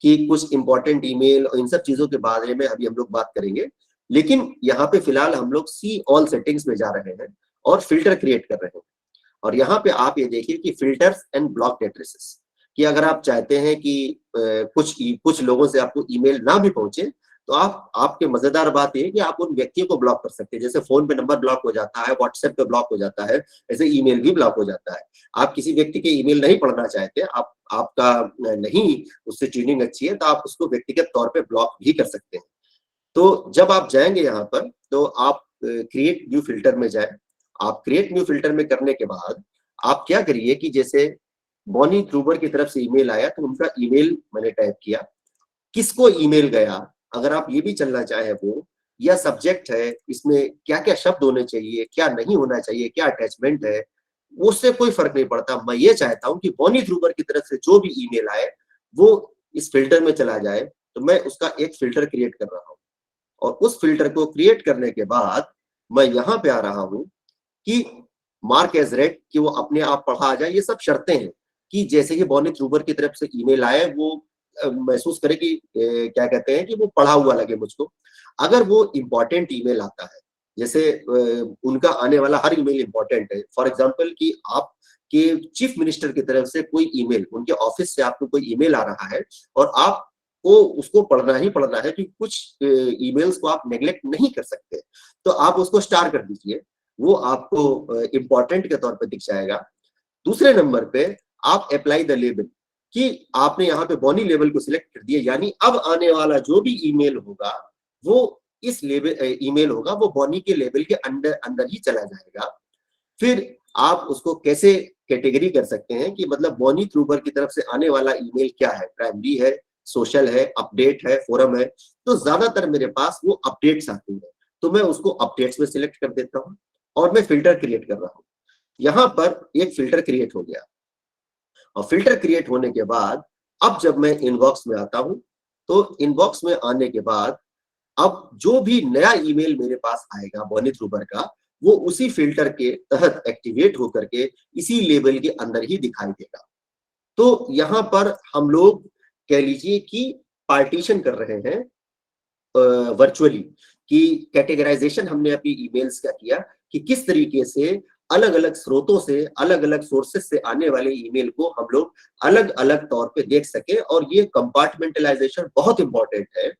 Speaker 2: कि कुछ इंपॉर्टेंट ईमेल और इन सब चीजों के बारे में अभी हम लोग बात करेंगे। लेकिन यहाँ पे फिलहाल हम लोग सी ऑल सेटिंग्स में जा रहे हैं और फिल्टर क्रिएट कर रहे हैं। और यहाँ पे आप ये देखिए कि फिल्टर्स एंड ब्लॉक एड्रेसेस, कि अगर आप चाहते हैं कि कुछ लोगों से आपको ईमेल ना भी पहुंचे तो आपके मजेदार बात ये कि आप उन व्यक्तियों को ब्लॉक कर सकते हैं। जैसे फोन पे नंबर ब्लॉक हो जाता है, व्हाट्सएप पे ब्लॉक हो जाता है, ऐसे ईमेल भी ब्लॉक हो जाता है। आप किसी व्यक्ति के ईमेल नहीं पढ़ना चाहते, आपका नहीं उससे ट्यूनिंग अच्छी है, तो आप उसको व्यक्तिगत तौर पे ब्लॉक भी कर सकते हैं। तो जब आप जाएंगे यहाँ पर तो आप क्रिएट न्यू फिल्टर में जाए। आप क्रिएट न्यू फिल्टर में करने के बाद आप क्या करिए कि जैसे बॉनी ट्रूबर की तरफ से ईमेल आया तो उनका ईमेल मैंने टाइप किया, किसको ईमेल गया अगर आप ये भी चलना चाहे वो, या सब्जेक्ट है इसमें क्या क्या शब्द होने चाहिए, क्या नहीं होना चाहिए, क्या अटैचमेंट है, उससे कोई फर्क नहीं पड़ता। मैं ये चाहता हूं कि बॉनी ट्रूबर की तरफ से जो भी ईमेल आए वो इस फिल्टर में चला जाए। तो मैं उसका एक फिल्टर क्रिएट कर रहा हूँ और उस फिल्टर को क्रिएट करने के बाद मैं यहाँ पे आ रहा हूँ कि मार्क एज रेड कि वो अपने आप पढ़ा आ जाए। ये सब शर्तें हैं कि जैसे ही बॉनी ट्रूबर की तरफ से ईमेल आए वो महसूस करे कि क्या कहते हैं कि वो पढ़ा हुआ लगे मुझको। अगर वो इंपॉर्टेंट ईमेल आता है, जैसे उनका आने वाला हर ईमेल इंपॉर्टेंट है, फॉर एग्जांपल कि आप के चीफ मिनिस्टर की तरफ से कोई ईमेल, उनके ऑफिस से आपको कोई ईमेल आ रहा है और आपको उसको पढ़ना ही पढ़ना है, क्योंकि कुछ ईमेल्स को आप नेग्लेक्ट नहीं कर सकते, तो आप उसको स्टार कर दीजिए, वो आपको इंपॉर्टेंट के तौर पे दिख जाएगा। दूसरे नंबर पे आप अप्लाई द लेबल कि आपने यहाँ पे बॉनी लेवल को सिलेक्ट कर दिया, यानी अब आने वाला जो भी ईमेल होगा वो इस लेवल ईमेल होगा वो बॉनी के लेवल के अंदर अंदर ही चला जाएगा। फिर आप उसको कैसे कैटेगरी कर सकते हैं कि मतलब बॉनी ट्रूबर की तरफ से आने वाला ईमेल क्या है, प्राइमरी है, सोशल है, अपडेट है, फोरम है। तो ज्यादातर मेरे पास वो अपडेट्स आती है, तो मैं उसको अपडेट्स में सिलेक्ट कर देता हूँ और मैं फिल्टर क्रिएट कर रहा हूँ। यहाँ पर एक फिल्टर क्रिएट हो गया और फिल्टर क्रिएट होने के बाद अब जब मैं इनबॉक्स में आता हूं तो इनबॉक्स में आने के बाद अब जो भी नया ईमेल मेरे पास आएगा बॉनी ट्रूबर का, वो उसी फिल्टर के तहत एक्टिवेट होकर के इसी लेबल के अंदर ही दिखाई देगा। तो यहाँ पर हम लोग कह लीजिए कि पार्टीशन कर रहे हैं वर्चुअली, कि कैटेगराइजेशन हमने अपनी ईमेल्स का किया कि किस तरीके से अलग अलग स्रोतों से, अलग अलग सोर्सेस से आने वाले ईमेल को हम लोग अलग अलग तौर पे देख सके। और ये कंपार्टमेंटलाइजेशन बहुत इंपॉर्टेंट है,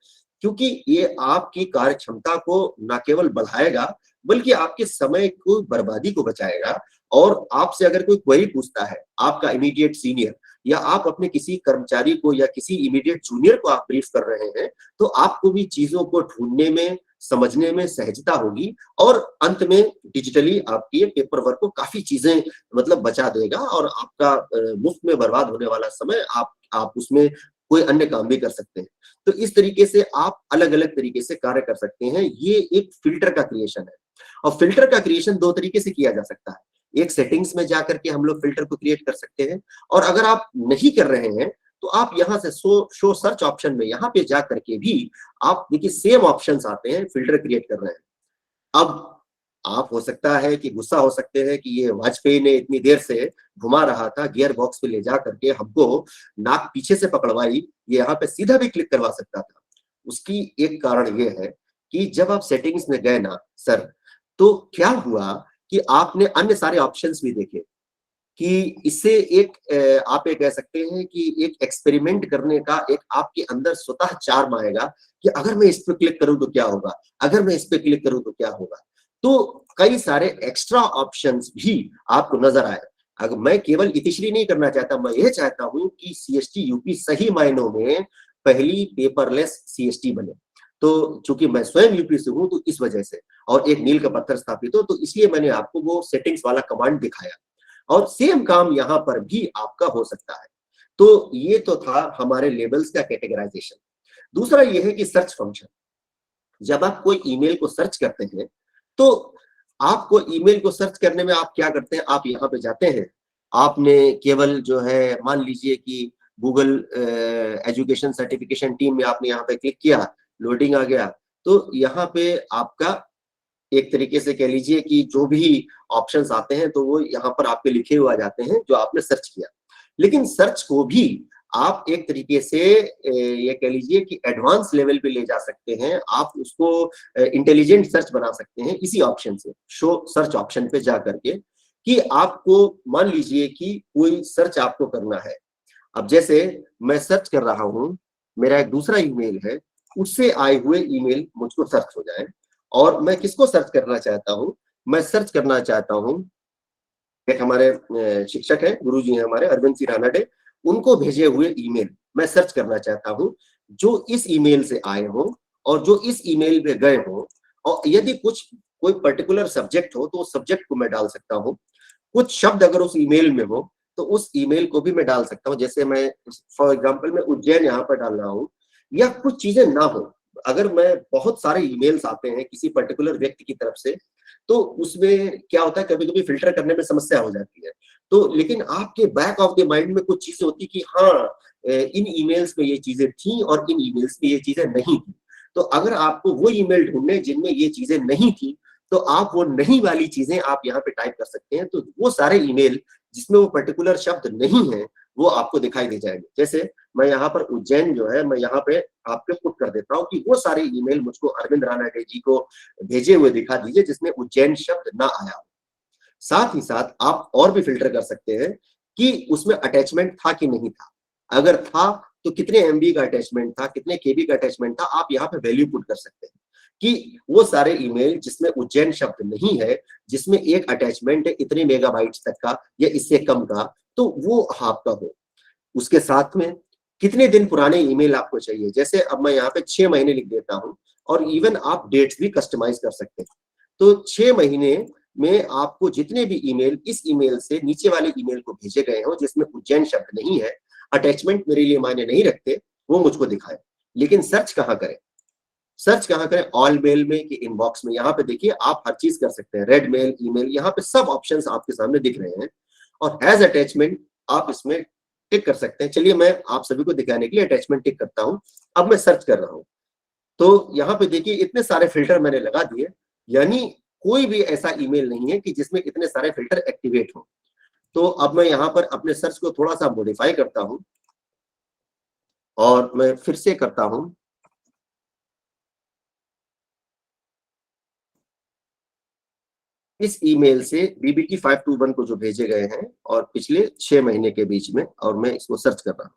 Speaker 2: क्योंकि ये आपकी कार्य क्षमता को न केवल बढ़ाएगा बल्कि आपके समय को बर्बादी को बचाएगा। और आपसे अगर कोई क्वेरी पूछता है, आपका इमीडिएट सीनियर या आप अपने किसी कर्मचारी को या किसी इमीडिएट जूनियर को आप ब्रीफ कर रहे हैं, तो आपको भी चीजों को ढूंढने में, समझने में सहजता होगी और अंत में डिजिटली आपकी पेपर वर्क को काफी चीजें मतलब बचा देगा और आपका मुफ्त में बर्बाद होने वाला समय आप उसमें कोई अन्य काम भी कर सकते हैं। तो इस तरीके से आप अलग अलग तरीके से कार्य कर सकते हैं। ये एक फिल्टर का क्रिएशन है और फिल्टर का क्रिएशन दो तरीके से किया जा सकता है। एक सेटिंग्स में जाकर के हम लोग फिल्टर को क्रिएट कर सकते हैं, और अगर आप नहीं कर रहे हैं तो आप यहाँ से शो सर्च ऑप्शन में यहाँ पे जा करके भी आप देखिए सेम ऑप्शंस आते हैं, फिल्टर क्रिएट कर रहे हैं। अब आप हो सकता है कि गुस्सा हो सकते हैं कि ये वाजपेयी ने इतनी देर से घुमा रहा था, गियर बॉक्स पे ले जा करके हमको नाक पीछे से पकड़वाई, ये यहाँ पे सीधा भी क्लिक करवा सकता था। उसकी एक कारण ये है कि जब आप सेटिंग्स में गए ना सर, तो क्या हुआ कि आपने अन्य सारे ऑप्शंस भी देखे कि इससे एक आप ये कह सकते हैं कि एक एक्सपेरिमेंट करने का एक आपके अंदर स्वतः चार्म आएगा कि अगर मैं इस पे क्लिक करूं तो क्या होगा, अगर मैं इस पे क्लिक करूं तो क्या होगा। तो कई सारे एक्स्ट्रा ऑप्शंस भी आपको नजर आए। अगर मैं केवल इतिश्री नहीं करना चाहता, मैं ये चाहता हूं कि सीएसटी यूपी सही मायनों में पहली पेपरलेस सीएसटी बने। तो चूंकि मैं स्वयं यूपी से हूं तो इस वजह से, और एक मील का पत्थर स्थापित हो, तो इसलिए मैंने आपको वो सेटिंग्स वाला कमांड दिखाया और सेम काम यहाँ पर भी आपका हो सकता है। तो ये तो था हमारे लेबल्स का कैटेगराइजेशन। दूसरा ये है कि सर्च फंक्शन। जब आप कोई ईमेल को सर्च करते हैं तो आपको ईमेल को सर्च करने में आप क्या करते हैं, आप यहाँ पे जाते हैं, आपने केवल जो है मान लीजिए कि गूगल एजुकेशन सर्टिफिकेशन टीम में आपने यहाँ पे क्लिक किया, लोडिंग आ गया, तो यहाँ पे आपका एक तरीके से कह लीजिए कि जो भी ऑप्शंस आते हैं तो वो यहाँ पर आपके लिखे हुए आ जाते हैं जो आपने सर्च किया। लेकिन सर्च को भी आप एक तरीके से ये कह लीजिए कि एडवांस लेवल पे ले जा सकते हैं, आप उसको इंटेलिजेंट सर्च बना सकते हैं इसी ऑप्शन से, शो सर्च ऑप्शन पे जा करके, कि आपको मान लीजिए कि कोई सर्च आपको करना है। अब जैसे मैं सर्च कर रहा हूँ, मेरा एक दूसरा ईमेल है, उससे आए हुए ईमेल मुझको सर्च हो जाए, और मैं किसको सर्च करना चाहता हूँ, मैं सर्च करना चाहता हूँ एक हमारे शिक्षक है, गुरुजी हैं हमारे अरविंद सिंह रानडे, उनको भेजे हुए ईमेल मैं सर्च करना चाहता हूँ जो इस ईमेल से आए हों और जो इस ईमेल पे गए हो, और यदि कोई पर्टिकुलर सब्जेक्ट हो तो उस सब्जेक्ट को मैं डाल सकता हूँ। कुछ शब्द अगर उस ईमेल में हो तो उस ईमेल को भी मैं डाल सकता हूँ। जैसे मैं फॉर एग्जांपल मैं उज्जैन यहाँ पर डाल रहा हूँ, या कुछ चीजें ना हो, अगर मैं बहुत सारे ईमेल्स आते हैं किसी पर्टिकुलर व्यक्ति की तरफ से, तो उसमें क्या होता है, कभी कभी फिल्टर करने में समस्या हो जाती है। तो लेकिन आपके बैक ऑफ द माइंड में कुछ चीजें होती कि हाँ, इन ईमेल्स में ये चीजें थी और इन ईमेल्स में ये चीजें नहीं थी। तो अगर आपको वो ईमेल ढूंढने जिनमें ये चीजें नहीं थी, तो आप वो नहीं वाली चीजें आप यहाँ पे टाइप कर सकते हैं। तो वो सारे ईमेल जिसमें वो पर्टिकुलर शब्द नहीं है वो आपको दिखाई दे जाएंगे। जैसे मैं यहाँ पर उज्जैन जो है, मैं यहाँ पे आपके पुट कर देता हूँ कि वो सारे ईमेल मुझको अरविंद रानडे जी को भेजे हुए दिखा दीजिए जिसमें उज्जैन शब्द ना आया। साथ ही साथ आप और भी फिल्टर कर सकते हैं कि उसमें अटैचमेंट था कि नहीं था। अगर था तो कितने एमबी का अटैचमेंट था, कितने केबी का अटैचमेंट था, आप यहाँ पे वैल्यू पुट कर सकते हैं कि वो सारे ईमेल जिसमें उज्जैन शब्द नहीं है, जिसमें एक अटैचमेंट है इतने मेगाबाइट्स तक का या इससे कम का, तो वो आपका हो। उसके साथ में कितने दिन पुराने ईमेल आपको चाहिए, जैसे अब मैं यहाँ पे 6 महीने लिख देता हूँ, और इवन आप डेट्स भी कस्टमाइज कर सकते हैं। तो 6 महीने में आपको जितने भी ईमेल इस ईमेल से नीचे वाले ईमेल को भेजे गए हो जिसमें उज्जैन शब्द नहीं है, अटैचमेंट मेरे लिए मायने नहीं रखते, वो मुझको दिखाए। लेकिन सर्च कहाँ करें? सर्च कहाँ करें? ऑल मेल में कि इनबॉक्स में? यहाँ पे देखिए आप हर चीज कर सकते हैं, रेड मेल, ईमेल, यहाँ पे सब ऑप्शंस आपके सामने दिख रहे हैं। और हैज अटैचमेंट आप इसमें टिक कर सकते हैं। चलिए मैं आप सभी को दिखाने के लिए अटैचमेंट टिक करता हूं। अब मैं सर्च कर रहा हूं, तो यहाँ पे देखिए इतने सारे फिल्टर मैंने लगा दिए, यानी कोई भी ऐसा ईमेल नहीं है कि जिसमें इतने सारे फिल्टर एक्टिवेट हो। तो अब मैं यहाँ पर अपने सर्च को थोड़ा सा मॉडिफाई करता हूं, और मैं फिर से करता हूं इस ईमेल से बीबीटी 521 को जो भेजे गए हैं और पिछले 6 महीने के बीच में, और मैं इसको सर्च कर रहा हूं।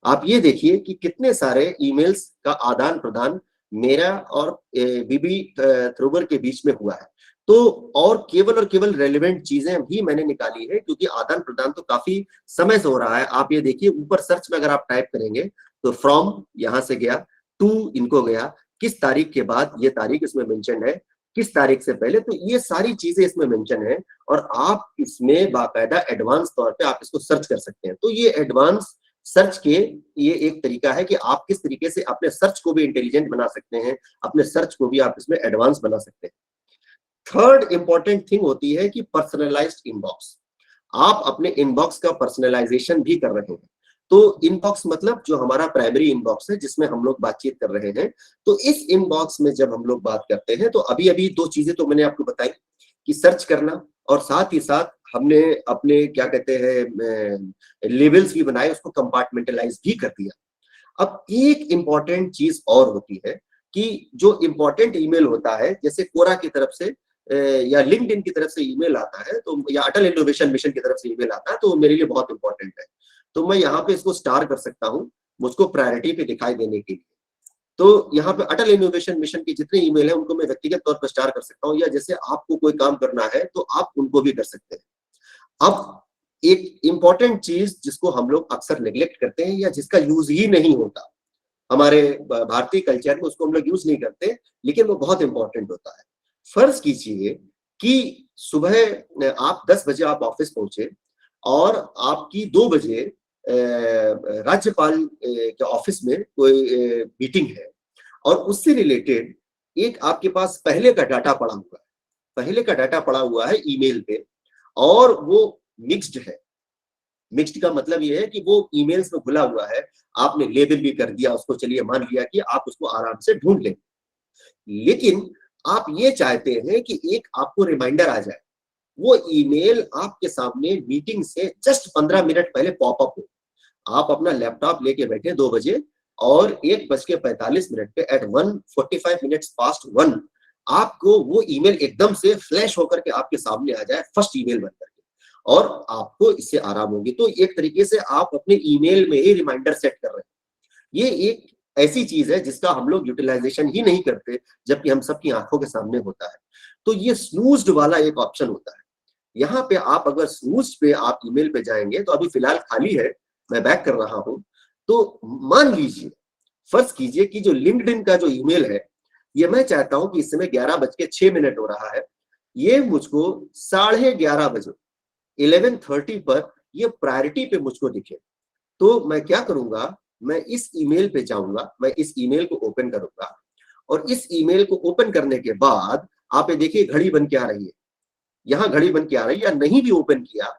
Speaker 2: आप ये देखिए कि कितने सारे ईमेल्स का आदान प्रदान मेरा और बीबी थ्रूबर के बीच में हुआ है। तो और केवल रेलेवेंट चीजें भी मैंने निकाली है, क्योंकि आदान प्रदान तो काफी समय से हो रहा है। आप ये देखिए ऊपर सर्च में अगर आप टाइप करेंगे तो फ्रॉम यहां से गया, टू इनको गया, किस तारीख के बाद, ये तारीख इसमें मेंशन है, किस तारीख से पहले, तो ये सारी चीजें इसमें मेंशन है। और आप इसमें बाकायदा एडवांस तौर पे आप इसको सर्च कर सकते हैं। तो ये एडवांस सर्च के ये एक तरीका है कि आप किस तरीके से अपने सर्च को भी इंटेलिजेंट बना सकते हैं, अपने सर्च को भी आप इसमें एडवांस बना सकते हैं। थर्ड इंपॉर्टेंट थिंग होती है कि पर्सनलाइज्ड इनबॉक्स। आप अपने इनबॉक्स का पर्सनलाइजेशन भी कर रहे हैं। तो इनबॉक्स मतलब जो हमारा प्राइमरी इनबॉक्स है जिसमें हम लोग बातचीत कर रहे हैं, तो इस इनबॉक्स में जब हम लोग बात करते हैं तो अभी अभी 2 चीजें तो मैंने आपको बताई कि सर्च करना, और साथ ही साथ हमने अपने क्या कहते हैं लेवल्स भी बनाए, उसको कंपार्टमेंटलाइज भी कर दिया। अब एक इंपॉर्टेंट चीज और होती है कि जो इंपॉर्टेंट ईमेल होता है, जैसे कोरा की तरफ से या लिंक्डइन की तरफ से ईमेल आता है, तो या अटल इनोवेशन मिशन की तरफ से ईमेल आता है, तो मेरे लिए बहुत इंपॉर्टेंट है। तो मैं यहाँ पे इसको स्टार कर सकता हूँ, मुझको प्रायोरिटी पे दिखाई देने के लिए। तो यहाँ पे अटल इनोवेशन मिशन की जितने ईमेल है उनको मैं व्यक्तिगत तौर पर स्टार कर सकता हूँ, या जैसे आपको कोई काम करना है तो आप उनको भी कर सकते हैं। अब एक इंपॉर्टेंट चीज जिसको हम लोग अक्सर नेग्लेक्ट करते हैं या जिसका यूज ही नहीं होता हमारे भारतीय कल्चर में, उसको हम लोग यूज नहीं करते, लेकिन वो बहुत इंपॉर्टेंट होता है। फर्ज कीजिए कि सुबह आप 10 बजे आप ऑफिस पहुंचे और आपकी 2 बजे राज्यपाल के ऑफिस में कोई मीटिंग है, और उससे रिलेटेड एक आपके पास पहले का डाटा पड़ा हुआ है, पहले का डाटा पड़ा हुआ है ईमेल पे, और वो मिक्स्ड है। मिक्स्ड का मतलब ये है कि वो ईमेल्स में घुला हुआ है, आपने लेबल भी कर दिया उसको, चलिए मान लिया कि आप उसको आराम से ढूंढ लें, लेकिन आप ये चाहते हैं कि एक आपको रिमाइंडर आ जाए, वो ईमेल आपके सामने मीटिंग से जस्ट 15 मिनट पहले पॉपअप हो। आप अपना लैपटॉप लेके बैठे 2 बजे और 1:45 पे एट 1:45 मिनट्स पास्ट 1 आपको वो ईमेल एकदम से फ्लैश होकर के आपके सामने आ जाए, फर्स्ट ईमेल बन करके, और आपको इससे आराम होगी। तो एक तरीके से आप अपने ईमेल में ही रिमाइंडर सेट कर रहे हैं। ये एक ऐसी चीज है जिसका हम लोग यूटिलाइजेशन ही नहीं करते, जबकि हम सबकी आंखों के सामने होता है। तो ये स्नूज्ड वाला एक ऑप्शन होता है। यहाँ पे आप अगर स्नूज्ड पे आप ईमेल पे जाएंगे, तो अभी फिलहाल खाली है, मैं बैक कर रहा हूं, तो मान लीजिए फर्ज कीजिए कि जो लिंक्डइन का जो ईमेल है, ये मैं चाहता हूं कि इस समय 11:06 हो रहा है, ये मुझको 11:30 बजे 11:30 पर ये प्रायोरिटी पे मुझको दिखे। तो मैं क्या करूंगा, मैं इस ईमेल पे जाऊंगा, मैं इस ईमेल को ओपन करूंगा और इस ईमेल को ओपन करने के बाद आप ये देखिए घड़ी बन के आ रही है, यहाँ घड़ी बन के आ रही है, या नहीं भी ओपन किया,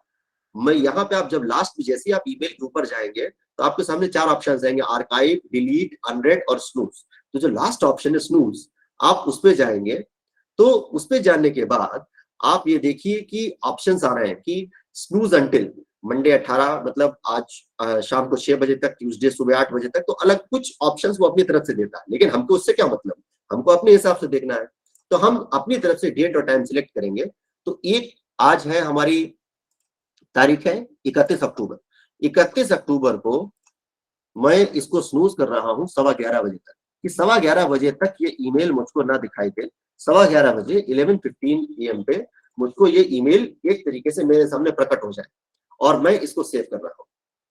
Speaker 2: मैं यहाँ पे आप जब लास्ट में जैसे आप ईमेल के ऊपर जाएंगे तो आपके सामने 4 ऑप्शन आएंगे, आर्काइव, डिलीट, अनरेड और स्नूज। तो जो लास्ट ऑप्शन है स्नूज, आप उस पे जाएंगे। तो उस पे जाने के बाद आप ये देखिए कि ऑप्शंस आ रहे हैं कि स्नूज अंटिल मंडे 18, मतलब आज शाम को 6 बजे तक, ट्यूसडे सुबह 8 बजे तक। तो अलग कुछ ऑप्शंस वो अपनी तरफ से देता है, लेकिन हमको उससे क्या मतलब, हमको अपने हिसाब से देखना है। तो हम अपनी तरफ से डेट और टाइम सिलेक्ट करेंगे। तो एक आज है हमारी तारीख है 31 अक्टूबर। 31 अक्टूबर को मैं इसको स्नूज कर रहा हूं 11:15 बजे तक, कि 11:15 बजे तक ये ईमेल मुझको ना दिखाई दे। 11:15 बजे 11:15 AM पे मुझको ये ईमेल एक तरीके से मेरे सामने प्रकट हो जाए और मैं इसको सेव कर रहा हूं।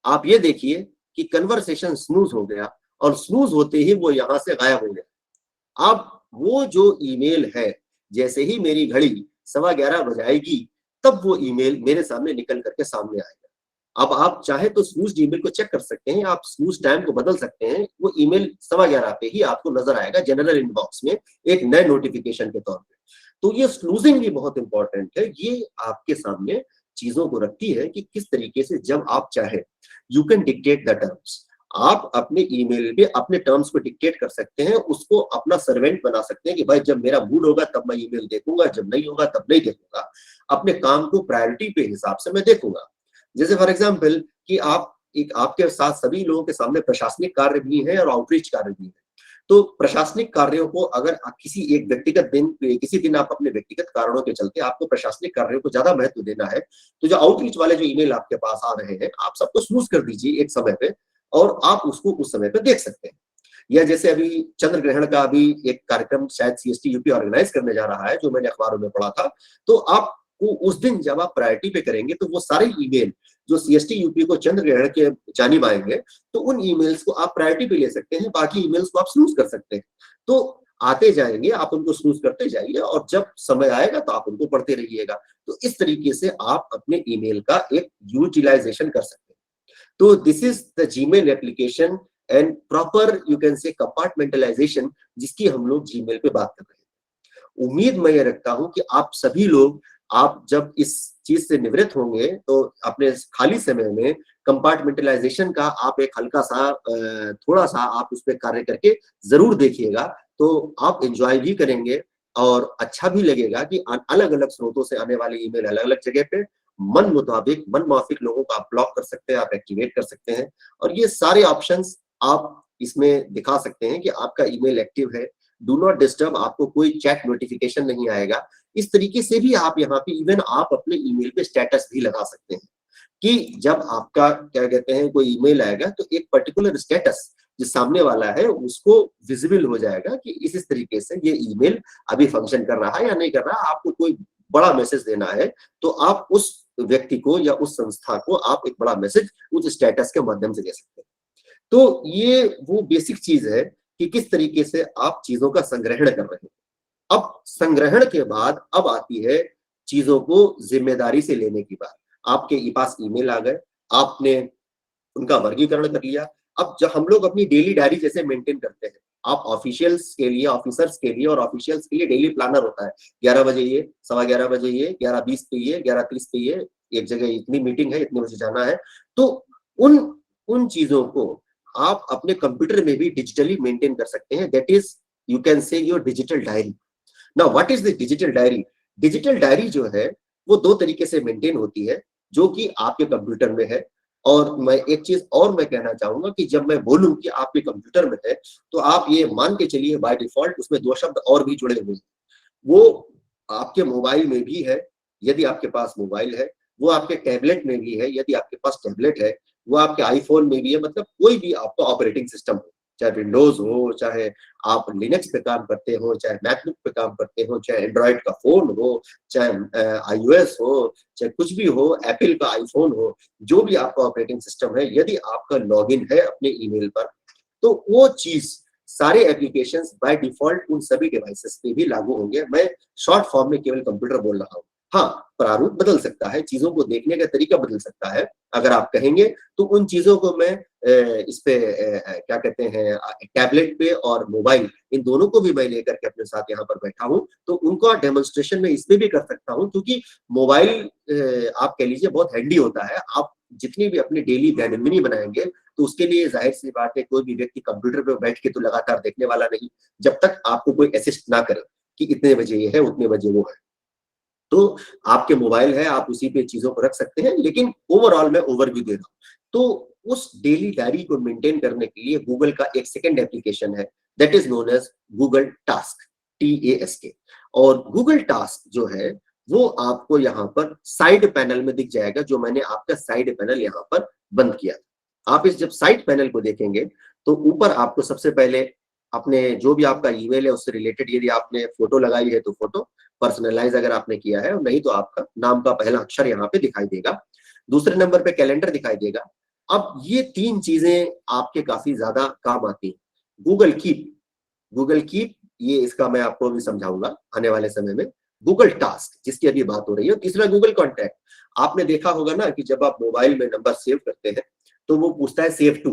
Speaker 2: आप ये देखिए कि कन्वर्सेशन स्नूज हो गया और स्नूज होते ही वो यहां से गायब हो गया। अब वो जो ईमेल है, जैसे ही मेरी घड़ी 11:15 बजाएगी तब वो ईमेल मेरे सामने निकल करके सामने आएगा। अब आप चाहे तो स्नूज ईमेल को चेक कर सकते हैं, आप स्नूज टाइम को बदल सकते हैं, वो ईमेल 11:15 पे ही आपको नजर आएगा जनरल इनबॉक्स में एक नए नोटिफिकेशन के तौर पे। तो ये स्नूजिंग भी बहुत इंपॉर्टेंट है, ये आपके सामने चीजों को रखती है कि किस तरीके से जब आप चाहे you can dictate the terms. आप अपने ईमेल पे अपने टर्म्स को डिक्टेट कर सकते हैं, उसको अपना सर्वेंट बना सकते हैं कि भाई जब मेरा मूड होगा तब मैं ईमेल देखूंगा, जब नहीं होगा तब नहीं देखूंगा। अपने काम को प्रायोरिटी पे हिसाब से मैं देखूंगा। जैसे फॉर एग्जाम्पल कि आप एक आपके साथ सभी लोगों के सामने प्रशासनिक कार्य भी है और आउटरीच कार्य भी है। तो प्रशासनिक कार्यों को अगर किसी एक व्यक्तिगत दिन किसी दिन आप अपने व्यक्तिगत कारणों के चलते आपको प्रशासनिक कार्यों को ज्यादा महत्व देना है, तो जो आउटरीच वाले जो ईमेल आपके पास आ रहे हैं आप सबको स्नूज कर दीजिए एक समय पे और आप उसको उस समय पे देख सकते हैं। या जैसे अभी चंद्र ग्रहण का अभी एक कार्यक्रम शायद CST UP ऑर्गेनाइज करने जा रहा है, जो मैंने अखबारों में पढ़ा था। तो आपको उस दिन जब आप प्रायोरिटी पे करेंगे तो वो सारे ईमेल जो CST UP को चंद्र ग्रहण के जानिब आएंगे, तो उन ईमेल्स को आप प्रायोरिटी पे ले सकते हैं, बाकी ईमेल्स को आप स्नूज कर सकते हैं। तो आते जाएंगे, आप उनको स्नूज करते जाइए और जब समय आएगा तो आप उनको पढ़ते रहिएगा। तो इस तरीके से आप अपने ईमेल का एक यूटिलाइजेशन कर सकते हैं। तो this is the Gmail application and proper you can say compartmentalisation, जिसकी हम लोग जीमेल पे बात कर रहे हैं। उम्मीद मैं ये रखता हूं कि आप सभी लोग, आप जब इस चीज से निवृत्त होंगे तो अपने खाली समय में कंपार्टमेंटलाइजेशन का आप एक हल्का सा थोड़ा सा आप उस पर कार्य करके जरूर देखिएगा। तो आप एंजॉय भी करेंगे और अच्छा भी लगेगा कि अलग अलग स्रोतों से आने वाले ईमेल अलग अलग जगह पे मन मुताबिक मन माफिक लोगों को आप ब्लॉक कर सकते हैं, आप एक्टिवेट कर सकते हैं। और ये सारे ऑप्शंस आप इसमें दिखा सकते हैं कि आपका ईमेल एक्टिव है, डू नॉट डिस्टर्ब, आपको कोई चैट नोटिफिकेशन नहीं आएगा। इस तरीके से भी आप यहाँ पे इवन आप अपने ईमेल पे स्टेटस भी लगा सकते हैं कि जब आपका क्या कहते हैं कोई ईमेल आएगा तो एक पर्टिकुलर स्टेटस जो सामने वाला है उसको विजिबल हो जाएगा कि इस तरीके से ये ईमेल अभी फंक्शन कर रहा है या नहीं कर रहा है। आपको कोई बड़ा मैसेज देना है तो आप उस व्यक्ति को या उस संस्था को आप एक बड़ा मैसेज उस स्टेटस के माध्यम से दे सकते हैं। तो ये वो बेसिक चीज है कि किस तरीके से आप चीजों का संग्रहण कर रहे हैं। अब संग्रहण के बाद अब आती है चीजों को जिम्मेदारी से लेने की बात। आपके पास ईमेल आ गए, आपने उनका वर्गीकरण कर लिया। अब जब हम लोग अपनी डेली डायरी जैसे मेंटेन करते हैं, आप ऑफिशियल्स के लिए, ऑफिसर्स के लिए और ऑफिशियल्स के लिए डेली प्लानर होता है। 11 बजे ये, 11:15 बजे ये, 11:20 पे ये, 11:30 पे ये, एक जगह इतनी मीटिंग है, इतने बजे जाना है। तो उन उन चीजों को आप अपने कंप्यूटर में भी डिजिटली मेंटेन कर सकते हैं। That is you can say your digital diary. Now what is the digital diary? Digital diary जो है वो दो तरीके से मेंटेन होती है, जो कि आपके कंप्यूटर में है। और मैं एक चीज और मैं कहना चाहूंगा कि जब मैं बोलूं कि आपके कंप्यूटर में है, तो आप ये मान के चलिए बाय डिफॉल्ट उसमें 2 शब्द और भी जुड़े हुए हैं। वो आपके मोबाइल में भी है यदि आपके पास मोबाइल है, वो आपके टैबलेट में भी है यदि आपके पास टैबलेट है, वो आपके आईफोन में भी है। मतलब कोई भी आपका ऑपरेटिंग सिस्टम हो, चाहे विंडोज हो, चाहे आप लिनक्स पे काम करते हो, चाहे मैकबुक पे काम करते हो, चाहे एंड्रॉइड का फोन हो, चाहे iOS हो, चाहे कुछ भी हो, एप्पल का आईफोन हो, जो भी आपका ऑपरेटिंग सिस्टम है, यदि आपका लॉगिन है अपने ईमेल पर तो वो चीज सारे एप्लीकेशंस बाय डिफॉल्ट उन सभी डिवाइसेस पे भी लागू होंगे। मैं शॉर्ट फॉर्म में केवल कंप्यूटर बोल रहा हूँ। हाँ, प्रारूप बदल सकता है, चीजों को देखने का तरीका बदल सकता है। अगर आप कहेंगे तो उन चीजों को मैं इस पे क्या कहते हैं, टैबलेट पे और मोबाइल, इन दोनों को भी मैं लेकर के अपने साथ यहाँ पर बैठा हूँ, तो उनका डेमोन्स्ट्रेशन मैं इसमें भी कर सकता हूँ, क्योंकि मोबाइल आप कह लीजिए बहुत हैंडी होता है। आप जितनी भी अपनी डेली दैनिक बनाएंगे तो उसके लिए जाहिर सी बात है कोई भी व्यक्ति कंप्यूटर पे बैठ के तो लगातार देखने वाला नहीं, जब तक आपको कोई असिस्ट ना करे कि इतने बजे ये है, उतने बजे वो है। तो आपके मोबाइल है, आप उसी पे चीजों को रख सकते हैं, लेकिन ओवरऑल मैं ओवरव्यू दे रहा हूँ। तो उस डेली डायरी को मेंटेन करने के लिए गूगल का एक सेकंड एप्लीकेशन है, that is known as Google task, TASK। और गूगल टास्क जो है वो आपको यहाँ पर साइड पैनल में दिख जाएगा, जो मैंने आपका साइड पैनल यहाँ पर बंद किया। आप इस जब साइड पैनल को देखेंगे तो ऊपर आपको सबसे पहले अपने जो भी आपका ईमेल है उससे रिलेटेड, यदि आपने फोटो लगाई है तो फोटो, पर्सनलाइज अगर आपने किया है, और नहीं तो आपका नाम का पहला अक्षर यहाँ पे दिखाई देगा। दूसरे नंबर पे कैलेंडर दिखाई देगा। अब ये तीन चीजें आपके काफी ज्यादा काम आती हैं। गूगल कीप ये इसका मैं आपको भी समझाऊंगा आने वाले समय में। गूगल टास्क जिसकी अभी बात हो रही है। तीसरा गूगल कॉन्टैक्ट। आपने देखा होगा ना कि जब आप मोबाइल में नंबर सेव करते हैं तो वो पूछता है सेव टू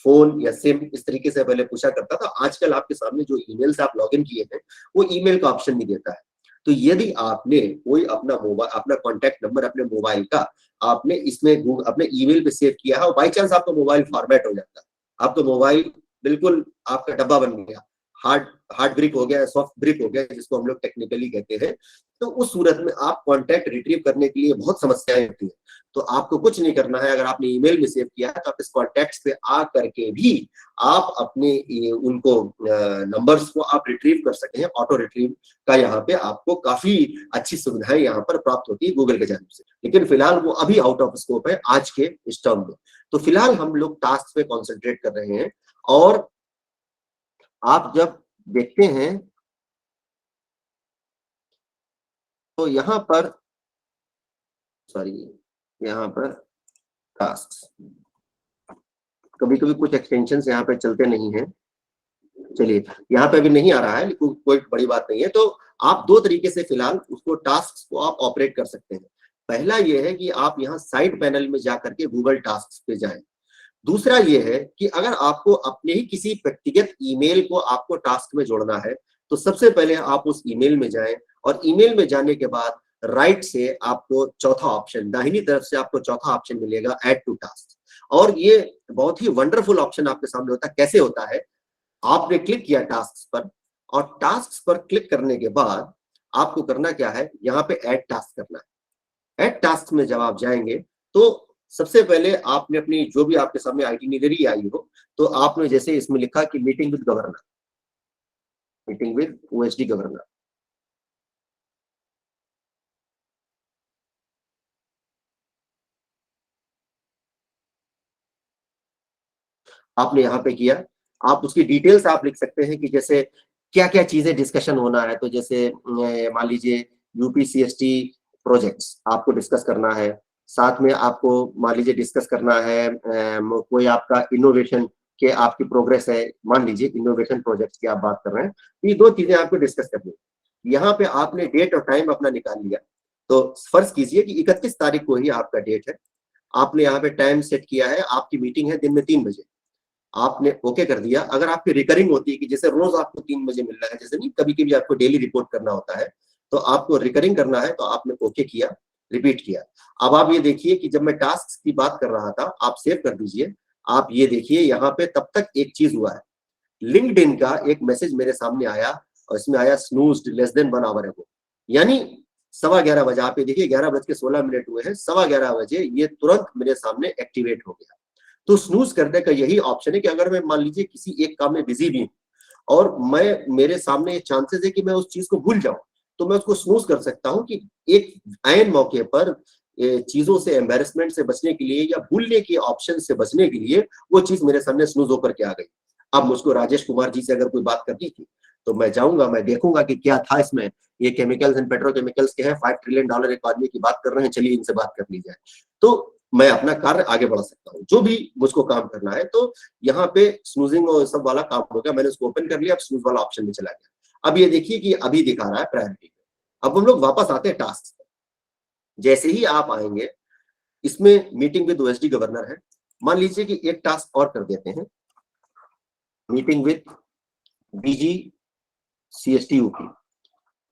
Speaker 2: फोन या सिम, इस तरीके से पहले पूछा करता था। आजकल आपके सामने जो ईमेल से आप लॉगिन किए हैं वो ईमेल का ऑप्शन नहीं देता है। तो यदि आपने कोई अपना मोबाइल, अपना कॉन्टैक्ट नंबर अपने मोबाइल का आपने इसमें अपने ईमेल पे सेव किया है और बाई चांस आपका मोबाइल फॉर्मेट हो जाता है, आपका मोबाइल बिल्कुल आपका डब्बा बन गया, हार्ड ब्रिक हो गया, सॉफ्ट ब्रिक हो गया, जिसको हम लोग टेक्निकली कहते हैं, तो उस सूरत में आप कॉन्टैक्ट रिट्रीव करने के लिए बहुत समस्याएं होती हैं। तो आपको कुछ नहीं करना है। अगर आपने ईमेल में सेव किया है तो आप इस कॉन्टैक्ट्स पे आ करके भी आप अपने उनको नंबर्स को आप रिट्रीव कर सकते हैं। ऑटो रिट्रीव का यहाँ पे आपको काफी अच्छी सुविधाएं यहाँ पर प्राप्त होती है गूगल के जानिब से, लेकिन फिलहाल वो अभी आउट ऑफ स्कोप है आज के इस टर्म में। तो फिलहाल हम लोग टास्क पे कॉन्सेंट्रेट कर रहे हैं। और आप जब देखते हैं तो यहाँ पर यहाँ पर टास्क कभी कभी कुछ एक्सटेंशन यहाँ पे चलते नहीं है। चलिए, यहाँ पे अभी नहीं आ रहा है, लेकिन कोई बड़ी बात नहीं है। तो आप दो तरीके से फिलहाल उसको टास्क को आप ऑपरेट कर सकते हैं। पहला ये है कि आप यहाँ साइड पैनल में जाकर के गूगल टास्क पे जाएं। दूसरा ये है कि अगर आपको अपने ही किसी व्यक्तिगत ईमेल को आपको टास्क में जोड़ना है तो सबसे पहले आप उस ईमेल में जाएं, और ईमेल में जाने के बाद राइट से आपको चौथा ऑप्शन, दाहिनी तरफ से आपको चौथा ऑप्शन मिलेगा, ऐड टू टास्क। और ये बहुत ही वंडरफुल ऑप्शन आपके सामने होता है। कैसे होता है, आपने क्लिक किया टास्क पर, और टास्क पर क्लिक करने के बाद आपको करना क्या है, यहाँ पे ऐड टास्क करना है। ऐड टास्क में जब आप जाएंगे तो सबसे पहले आपने अपनी जो भी आपके सामने आइटिनरी आई हो, तो आपने जैसे इसमें लिखा कि meeting with governor, meeting with OSD governor, आपने यहाँ पे किया। आप उसकी डिटेल्स आप लिख सकते हैं कि जैसे क्या क्या चीजें डिस्कशन होना है। तो जैसे मान लीजिए UPCST प्रोजेक्ट्स आपको डिस्कस करना है, साथ में आपको मान लीजिए डिस्कस करना है कोई आपका इनोवेशन के आपकी प्रोग्रेस है, मान लीजिए इनोवेशन प्रोजेक्ट्स की आप बात कर रहे हैं, ये दो चीजें आपको डिस्कस करनी है। यहाँ पे आपने डेट और टाइम अपना निकाल लिया। तो फर्ज कीजिए कि 31 तारीख को ही आपका डेट है, आपने यहाँ पे टाइम सेट किया है, आपकी मीटिंग है दिन में 3 बजे, आपने ओके कर दिया। अगर आपकी रिकरिंग होती है कि जैसे रोज आपको 3 बजे मिल रहा है, जैसे नहीं कभी कभी आपको डेली रिपोर्ट करना होता है, तो आपको रिकरिंग करना है, तो आपने ओके किया, रिपीट किया। अब आप ये देखिए कि जब मैं टास्क की बात कर रहा था, आप सेव कर दीजिए। आप ये देखिए यहाँ पे तब तक एक चीज हुआ है, लिंक्डइन का एक मैसेज मेरे सामने आया, और इसमें आया स्नूज्ड लेस देन 1 आवर अगो, यानी 11:15 बजे। आप ये देखिए 11:16 हुए हैं, 11:15 बजे ये तुरंत मेरे सामने एक्टिवेट हो गया। तो स्नूज करने का यही ऑप्शन है कि अगर मैं मान लीजिए किसी एक काम में बिजी भी हूं और मेरे सामने ये चांसेस है कि मैं उस चीज को भूल जाऊं, तो मैं उसको स्नूज कर सकता हूं कि एक ऐन मौके पर चीजों से, एम्बेरसमेंट से बचने के लिए या भूलने के ऑप्शन से बचने के लिए वो चीज मेरे सामने स्नूज होकर के आ गई। अब मुझको राजेश कुमार जी से अगर कोई बात करनी थी तो मैं जाऊंगा, मैं देखूंगा कि क्या था इसमें। ये केमिकल्स एंड पेट्रोकेमिकल्स के हैं, $5 ट्रिलियन इकोनॉमी की बात कर रहे हैं, चलिए इनसे बात कर ली जाए। तो मैं अपना कार्य आगे बढ़ा सकता हूँ, जो भी मुझको काम करना है। तो यहाँ पे स्नूजिंग और सब वाला काम हो गया, मैंने उसको ओपन कर लिया, अब स्नूज वाला ऑप्शन में चला गया। अब ये देखिए कि अभी दिखा रहा है प्रायोरिटी। अब हम लोग वापस आते हैं टास्क पे। जैसे ही आप आएंगे, इसमें मीटिंग विद ओएसडी गवर्नर है, मान लीजिए कि एक टास्क और कर देते हैं, meeting with DG CST UP,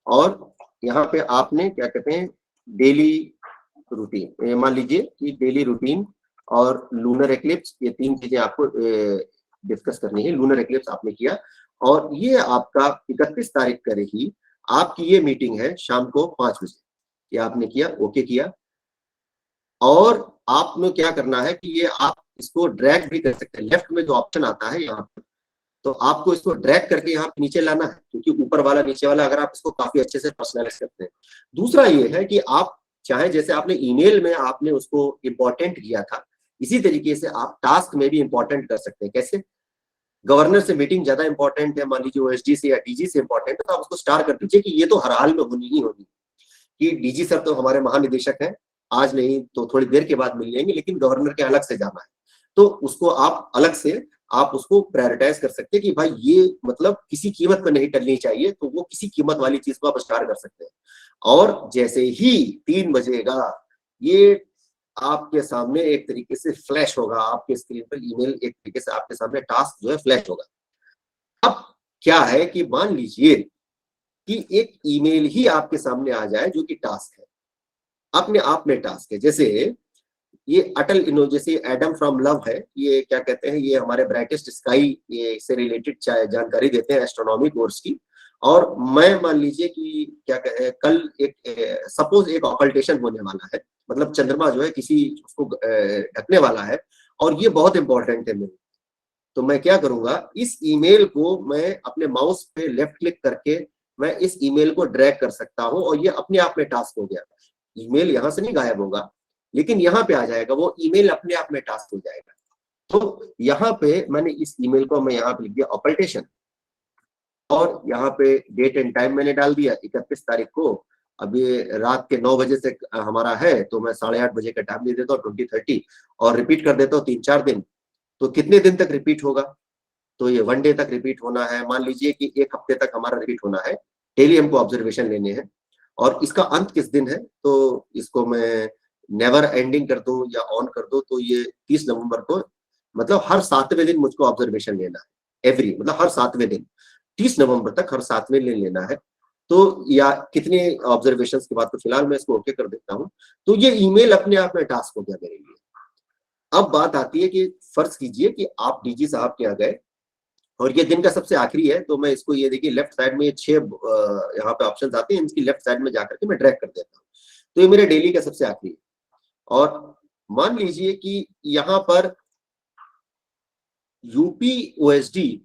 Speaker 2: और यहाँ पे आपने क्या कहते हैं डेली रूटीन, मान लीजिए कि डेली रूटीन और लूनर एक्लिप्स, ये तीन चीजें आपको डिस्कस करनी है। लूनर एक्लिप्स आपने किया, और ये आपका 31 तारीख कर ही आपकी ये मीटिंग है शाम को 5 बजे। ये आपने किया, ओके किया, और आपने क्या करना है कि ये आप इसको ड्रैग भी कर सकते हैं। लेफ्ट में जो ऑप्शन आता है यहाँ पर, तो आपको इसको ड्रैग करके यहाँ पे नीचे लाना है, क्योंकि ऊपर वाला नीचे वाला अगर आप इसको काफी अच्छे से पर्सनलाइज करते हैं। दूसरा ये है कि आप चाहे जैसे आपने ईमेल में आपने उसको इंपॉर्टेंट किया था, इसी तरीके से आप टास्क में भी इंपॉर्टेंट कर सकते हैं। कैसे? गवर्नर से मीटिंग ज्यादा इंपॉर्टेंट है, मान लीजिए ओएसडी से या डीजी से इंपॉर्टेंट है, तो आप उसको स्टार कर दीजिए कि ये तो हर हाल में होनी ही होनी, कि डीजी सर तो हमारे महानिदेशक हैं, आज नहीं तो थोड़ी देर के बाद मिल लेंगे, लेकिन गवर्नर के अलग से जाना है, तो उसको आप अलग से आप उसको प्रायोरिटाइज कर सकते हैं कि भाई ये मतलब किसी कीमत पर नहीं टलनी चाहिए, तो वो किसी कीमत वाली चीज को आप स्टार कर सकते हैं। और जैसे ही 3 बजेगा, ये आपके सामने एक तरीके से फ्लैश होगा, आपके स्क्रीन पर ईमेल एक तरीके से आपके सामने टास्क जो है फ्लैश होगा। अब क्या है कि मान लीजिए कि एक ईमेल ही आपके सामने आ जाए जो कि टास्क है, अपने आप में टास्क है। जैसे ये अटल इनो, जैसे एडम फ्रॉम लव है, ये क्या कहते हैं, ये हमारे ब्राइटेस्ट स्काई ये से रिलेटेड जानकारी देते हैं एस्ट्रोनॉमी कोर्स की। और मैं मान लीजिए कि क्या कहे, कल एक सपोज एक ऑकल्टेशन होने वाला है, मतलब चंद्रमा जो है किसी उसको ढकने वाला है, और ये बहुत इंपॉर्टेंट है मेरे। तो मैं क्या करूंगा, इस ईमेल को मैं अपने माउस पे लेफ्ट क्लिक करके मैं इस ईमेल को ड्रैग कर सकता हूं, और ये अपने आप में टास्क हो गया। ईमेल यहां से नहीं गायब होगा, लेकिन यहाँ पे आ जाएगा, वो ईमेल अपने आप में टास्क हो जाएगा। तो यहाँ पे मैंने इस ईमेल को मैं यहाँ पे लिख दिया ऑकल्टेशन, और यहाँ पे डेट एंड टाइम मैंने डाल दिया 31 तारीख को। अब ये रात के 9 बजे से हमारा है, तो मैं 8:30 बजे का टाइम दे देता हूँ 2030, और रिपीट कर देता हूँ 3-4 दिन। तो कितने दिन तक रिपीट होगा? तो ये 1 डे तक रिपीट होना है। मान लीजिए कि 1 हफ्ते तक हमारा रिपीट होना है, डेली हमको ऑब्जर्वेशन लेने हैं। और इसका अंत किस दिन है, तो इसको मैं नेवर एंडिंग कर दूं या ऑन कर दूं, तो ये 30 नवंबर को, मतलब हर 7वें दिन मुझको ऑब्जर्वेशन लेना है। एवरी मतलब हर 7वें दिन, 30 नवंबर तक हर 7वें दिन लेना है। तो या कितने ऑब्जर्वेशन के बाद, तो फिलहाल मैं इसको ओके कर देता हूँ। तो ये ईमेल अपने आप में टास्क हो गया मेरे लिए। अब बात आती है कि फर्ज कीजिए कि आप डीजी साहब के यहाँ गए, और ये दिन का सबसे आखिरी है, तो मैं इसको ये देखिए लेफ्ट साइड में ये 6 यहाँ पे ऑप्शन आते हैं, इनकी लेफ्ट साइड में जाकर के मैं ड्रैग कर देता हूँ। तो ये मेरे डेली का सबसे आखिरी है। और मान लीजिए कि यहाँ पर यूपी ओएसडी,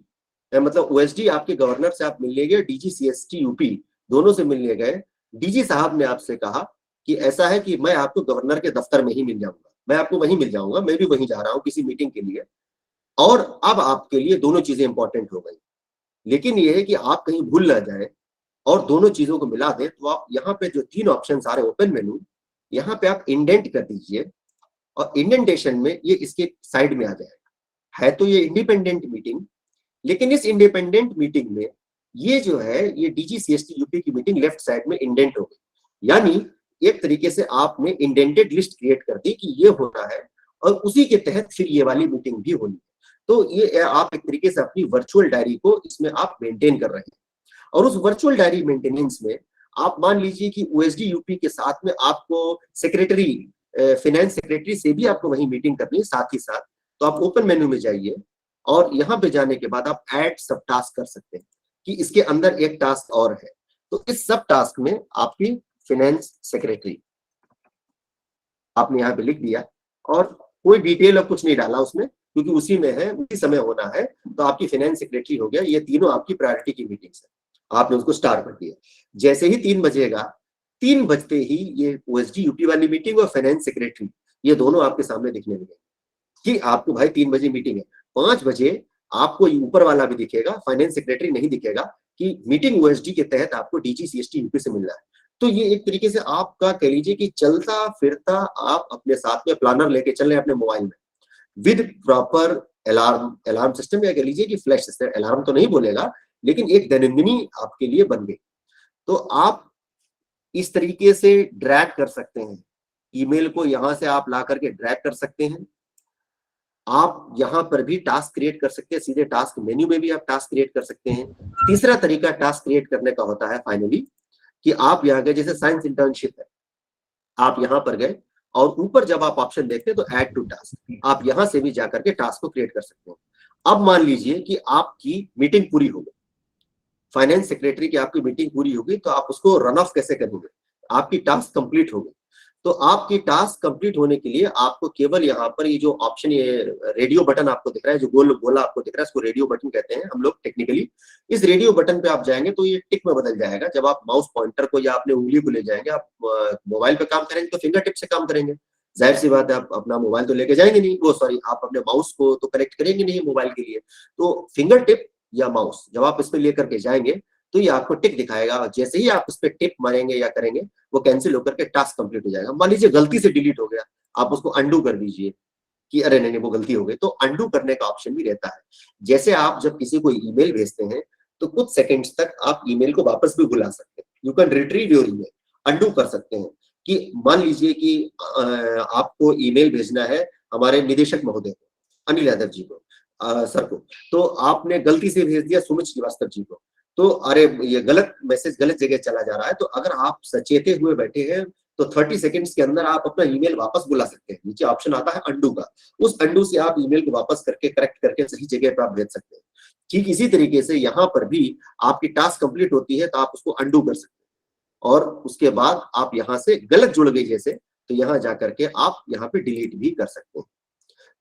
Speaker 2: मतलब ओएसडी आपके गवर्नर से आप मिलने गए, डीजी सीएसटी यूपी दोनों से मिलने गए। डीजी साहब ने आपसे कहा कि ऐसा है कि मैं आपको गवर्नर के दफ्तर में ही मिल जाऊंगा, मैं आपको वहीं मिल जाऊंगा, मैं भी वहीं जा रहा हूँ किसी मीटिंग के लिए। और अब आपके लिए दोनों चीजें इंपॉर्टेंट हो गई, लेकिन यह है कि आप कहीं भूल ना जाए और दोनों चीजों को मिला दें। तो आप यहाँ पे जो 3 ऑप्शन आ रहे ओपन मेनू, यहाँ पे आप इंडेंट कर दीजिए, और इंडेंटेशन में ये इसके साइड में आ जाएगा। है तो ये इंडिपेंडेंट मीटिंग, लेकिन इस इंडिपेंडेंट मीटिंग में ये जो है ये डीजी सीएसटी यूपी की मीटिंग लेफ्ट साइड में इंडेंट हो गई। यानी एक तरीके से आपने इंडेंटेड लिस्ट क्रिएट कर दी कि ये होना है, और उसी के तहत फिर ये वाली मीटिंग भी होनी है। तो ये आप एक तरीके से अपनी वर्चुअल डायरी को इसमें आप मेंटेन कर रहे हैं। और उस वर्चुअल डायरी मेंटेनेंस में आप मान लीजिए कि ओएसडी यूपी के साथ में आपको सेक्रेटरी, फाइनेंस सेक्रेटरी से भी आपको वही मीटिंग करनी है साथ ही साथ। तो आप ओपन मेन्यू में जाइए, और यहाँ पे जाने के बाद आप ऐड सब टास्क कर सकते हैं कि इसके अंदर एक टास्क और है। तो इस सब टास्क में आपकी फाइनेंस सेक्रेटरी आपने यहाँ पे लिख दिया, और कोई डिटेल और कुछ नहीं डाला उसमें, क्योंकि उसी में है, उसी समय होना है। तो आपकी फाइनेंस सेक्रेटरी हो गया। ये तीनों आपकी प्रायोरिटी की मीटिंग्स है, आपने उसको स्टार कर दिया। जैसे ही 3 बजेगा, 3 बजते ही ये ओएसडी यूपी वाली मीटिंग और फाइनेंस सेक्रेटरी ये दोनों आपके सामने दिखने लगे कि आपको भाई 3 बजे मीटिंग है। 5 बजे आपको ऊपर वाला भी दिखेगा, फाइनेंस सेक्रेटरी नहीं दिखेगा कि मीटिंग ओएसडी के तहत आपको डीजी सीएसटी यूपी से मिलना है। तो ये एक तरीके से आपका कह लीजिए कि चलता फिरता आप अपने साथ में प्लानर लेके चल रहे हैं अपने मोबाइल में, विद प्रॉपर अलार्म सिस्टम, या कह लीजिए कि फ्लैश सिस्टम। अलार्म तो नहीं बोलेगा, लेकिन एक दैनंदिनी आपके लिए बन गई। तो आप इस तरीके से ड्रैग कर सकते हैं ईमेल को, यहां से आप ला करके ड्रैग कर सकते हैं। आप यहां पर भी टास्क क्रिएट कर सकते हैं, सीधे टास्क मेन्यू में भी आप टास्क क्रिएट कर सकते हैं। तीसरा तरीका टास्क क्रिएट करने का होता है फाइनली, कि आप यहाँ गए, जैसे साइंस इंटर्नशिप है, आप यहाँ पर गए और ऊपर जब आप ऑप्शन देखते हैं तो ऐड टू टास्क, आप यहां से भी जाकर के टास्क को क्रिएट कर सकते हैं। अब मान लीजिए कि आपकी मीटिंग पूरी हो गई, फाइनेंस सेक्रेटरी की आपकी मीटिंग पूरी होगी, तो आप उसको रन ऑफ कैसे करेंगे? आपकी टास्क कंप्लीट हो गई। तो आपकी टास्क कंप्लीट होने के लिए आपको केवल यहाँ पर ये जो ऑप्शन, ये रेडियो बटन आपको दिख रहा है, जो गोल गोला आपको दिख रहा है, इसको रेडियो बटन कहते हैं हम लोग टेक्निकली। इस रेडियो बटन पे आप जाएंगे तो ये टिक में बदल जाएगा। जब आप माउस पॉइंटर को या अपने उंगली को ले जाएंगे, आप मोबाइल पे काम करेंगे तो फिंगर टिप से काम करेंगे, जाहिर सी बात है आप अपना मोबाइल तो लेके जाएंगे नहीं, वो सॉरी आप अपने माउस को तो कनेक्ट करेंगे नहीं मोबाइल के लिए। तो फिंगर टिप या माउस जब आप इस पे लेकर के जाएंगे तो ये आपको टिक दिखाएगा, जैसे ही आप उस पर टिप मारेंगे या करेंगे वो कैंसिल होकर के टास्क कंप्लीट हो जाएगा। मान लीजिए गलती से डिलीट हो गया, आप उसको अंडू कर दीजिए कि अरे नहीं वो गलती हो गई, तो अंडू करने का ऑप्शन भी रहता है। जैसे आप जब किसी को ईमेल भेजते हैं तो कुछ सेकंड्स तक आप ईमेल को वापस भी बुला सकते हैं, you can retrieve your email, undo कर सकते हैं। कि मान लीजिए कि आपको ईमेल भेजना है हमारे निदेशक महोदय को, अनिल यादव जी को, सर को, तो आपने गलती से भेज दिया सुमित श्रीवास्तव जी को, तो अरे ये गलत मैसेज गलत जगह चला जा रहा है। तो अगर आप सचेते हुए बैठे हैं तो 30 सेकंड्स के अंदर आप अपना ईमेल वापस बुला सकते हैं। नीचे ऑप्शन आता है अंडू का, उस अंडू से आप ईमेल को वापस करके करेक्ट करके सही जगह पर आप भेज सकते हैं। ठीक इसी तरीके से यहाँ पर भी आपकी टास्क कंप्लीट होती है तो आप उसको अंडू कर सकते हैं, और उसके बाद आप यहाँ से गलत जुड़ गई जैसे, तो यहाँ जाकर के आप यहाँ पे डिलीट भी कर सकते हैं।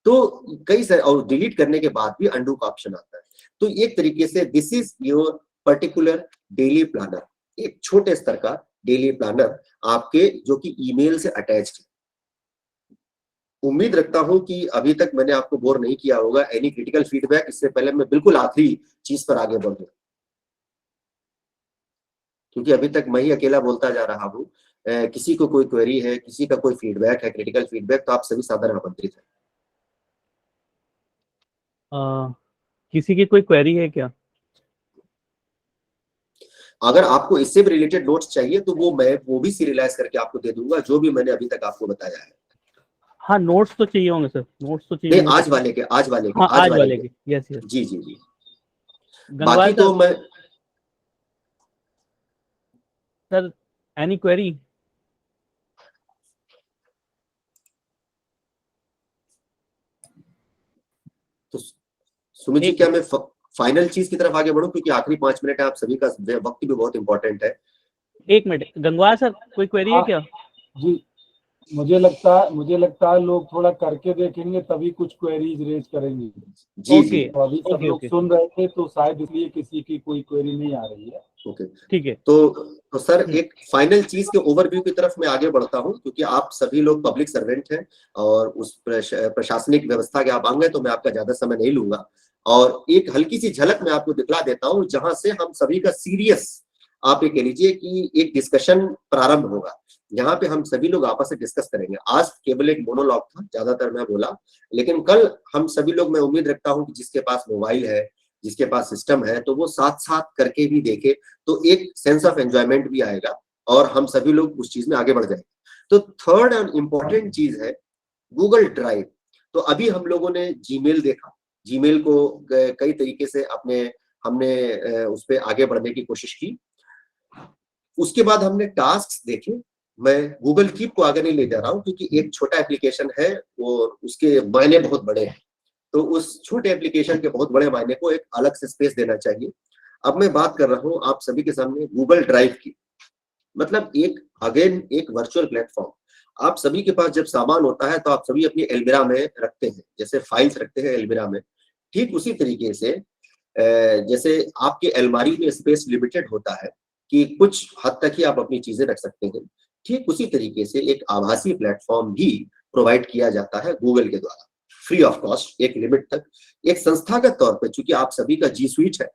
Speaker 2: तो कई सारे, और डिलीट करने के बाद भी अंडू का ऑप्शन आता है। तो एक तरीके से this is your particular daily planner, एक छोटे स्तर का डेली प्लानर आपके, जो कि ईमेल से अटैच्ड है। उम्मीद रखता हूं कि अभी तक मैंने आपको बोर नहीं किया होगा। Any critical feedback? इससे पहले मैं बिल्कुल आखिरी चीज पर आगे बढ़ गया, क्योंकि अभी तक मैं ही अकेला बोलता जा रहा हूं। किसी को कोई क्वेरी है, किसी का कोई फीडबैक है, क्रिटिकल फीडबैक, तो आप सभी सादर आमंत्रित हैं।
Speaker 1: किसी की कोई क्वेरी है क्या?
Speaker 2: अगर आपको इससे भी रिलेटेड नोट्स चाहिए तो वो भी सीरियलाइज करके आपको दे दूंगा, जो भी मैंने अभी तक आपको बताया है।
Speaker 1: हाँ, नोट्स तो चाहिए होंगे सर, नोट्स तो चाहिए
Speaker 2: नहीं,
Speaker 1: होंगे।
Speaker 2: आज वाले के
Speaker 1: हाँ, आज वाले के, यस यस।
Speaker 2: जी जी जी।
Speaker 1: गंगवार
Speaker 2: बाकी तो मैं
Speaker 1: सर, एनी क्वेरी?
Speaker 2: तो सुमित जी, क्या मैं फाइनल चीज की तरफ आगे बढ़ूं, क्योंकि आखिरी 5 मिनट है, आप सभी का वक्त भी बहुत इंपॉर्टेंट है।
Speaker 1: एक मिनट, गंगवार सर कोई क्वेरी है क्या?
Speaker 4: जी, मुझे लगता है लोग थोड़ा करके देखेंगे तभी कुछ क्वेरीज रेज करेंगे।
Speaker 2: जी
Speaker 1: ओके,
Speaker 2: जी।
Speaker 4: तो अभी सब लोग सुन रहे थे तो शायद इसलिए किसी की कोई क्वेरी नहीं आ रही है।
Speaker 2: ओके,
Speaker 1: ठीक है।
Speaker 2: तो सर एक फाइनल चीज के ओवरव्यू की तरफ मैं आगे बढ़ता हूं, क्योंकि आप सभी लोग पब्लिक सर्वेंट हैं और उस प्रशासनिक व्यवस्था के आप अंग हैं, तो मैं आपका ज्यादा समय नहीं लूंगा। और एक हल्की सी झलक मैं आपको दिखला देता हूं, जहां से हम सभी का सीरियस, आप ये कह लीजिए कि एक डिस्कशन प्रारंभ होगा। यहाँ पे हम सभी लोग आपस में डिस्कस करेंगे। आज केवल एक मोनोलॉग था, ज्यादातर मैं बोला, लेकिन कल हम सभी लोग, मैं उम्मीद रखता हूँ कि जिसके पास मोबाइल है, जिसके पास सिस्टम है, तो वो साथ साथ करके भी देखे, तो एक सेंस ऑफ एंजॉयमेंट भी आएगा और हम सभी लोग उस चीज में आगे बढ़ जाएंगे। तो थर्ड एंड इम्पोर्टेंट चीज है गूगल ड्राइव। तो अभी हम लोगों ने जीमेल देखा, जीमेल को कई तरीके से हमने उस पर आगे बढ़ने की कोशिश की। उसके बाद हमने टास्क देखे। मैं गूगल कीप को आगे नहीं ले जा रहा हूँ, क्योंकि एक छोटा एप्लीकेशन है, वो उसके मायने बहुत बड़े हैं, तो उस छोटे एप्लीकेशन के बहुत बड़े मायने को एक अलग से स्पेस देना चाहिए। अब मैं बात कर रहा हूँ आप सभी के सामने गूगल ड्राइव की, मतलब एक वर्चुअल प्लेटफॉर्म। आप सभी के पास जब सामान होता है तो आप सभी अपनी एल्मिरा में रखते हैं, जैसे फाइल्स रखते हैं एल्मिरा में, ठीक उसी तरीके से जैसे आपके अलमारी में स्पेस लिमिटेड होता है कि कुछ हद तक ही आप अपनी चीजें रख सकते हैं, ठीक उसी तरीके से एक आभासी प्लेटफॉर्म भी प्रोवाइड किया जाता है गूगल के द्वारा, फ्री ऑफ कॉस्ट, एक लिमिट तक, एक संस्थागत तौर पर। चूंकि आप सभी का जी स्वीट है,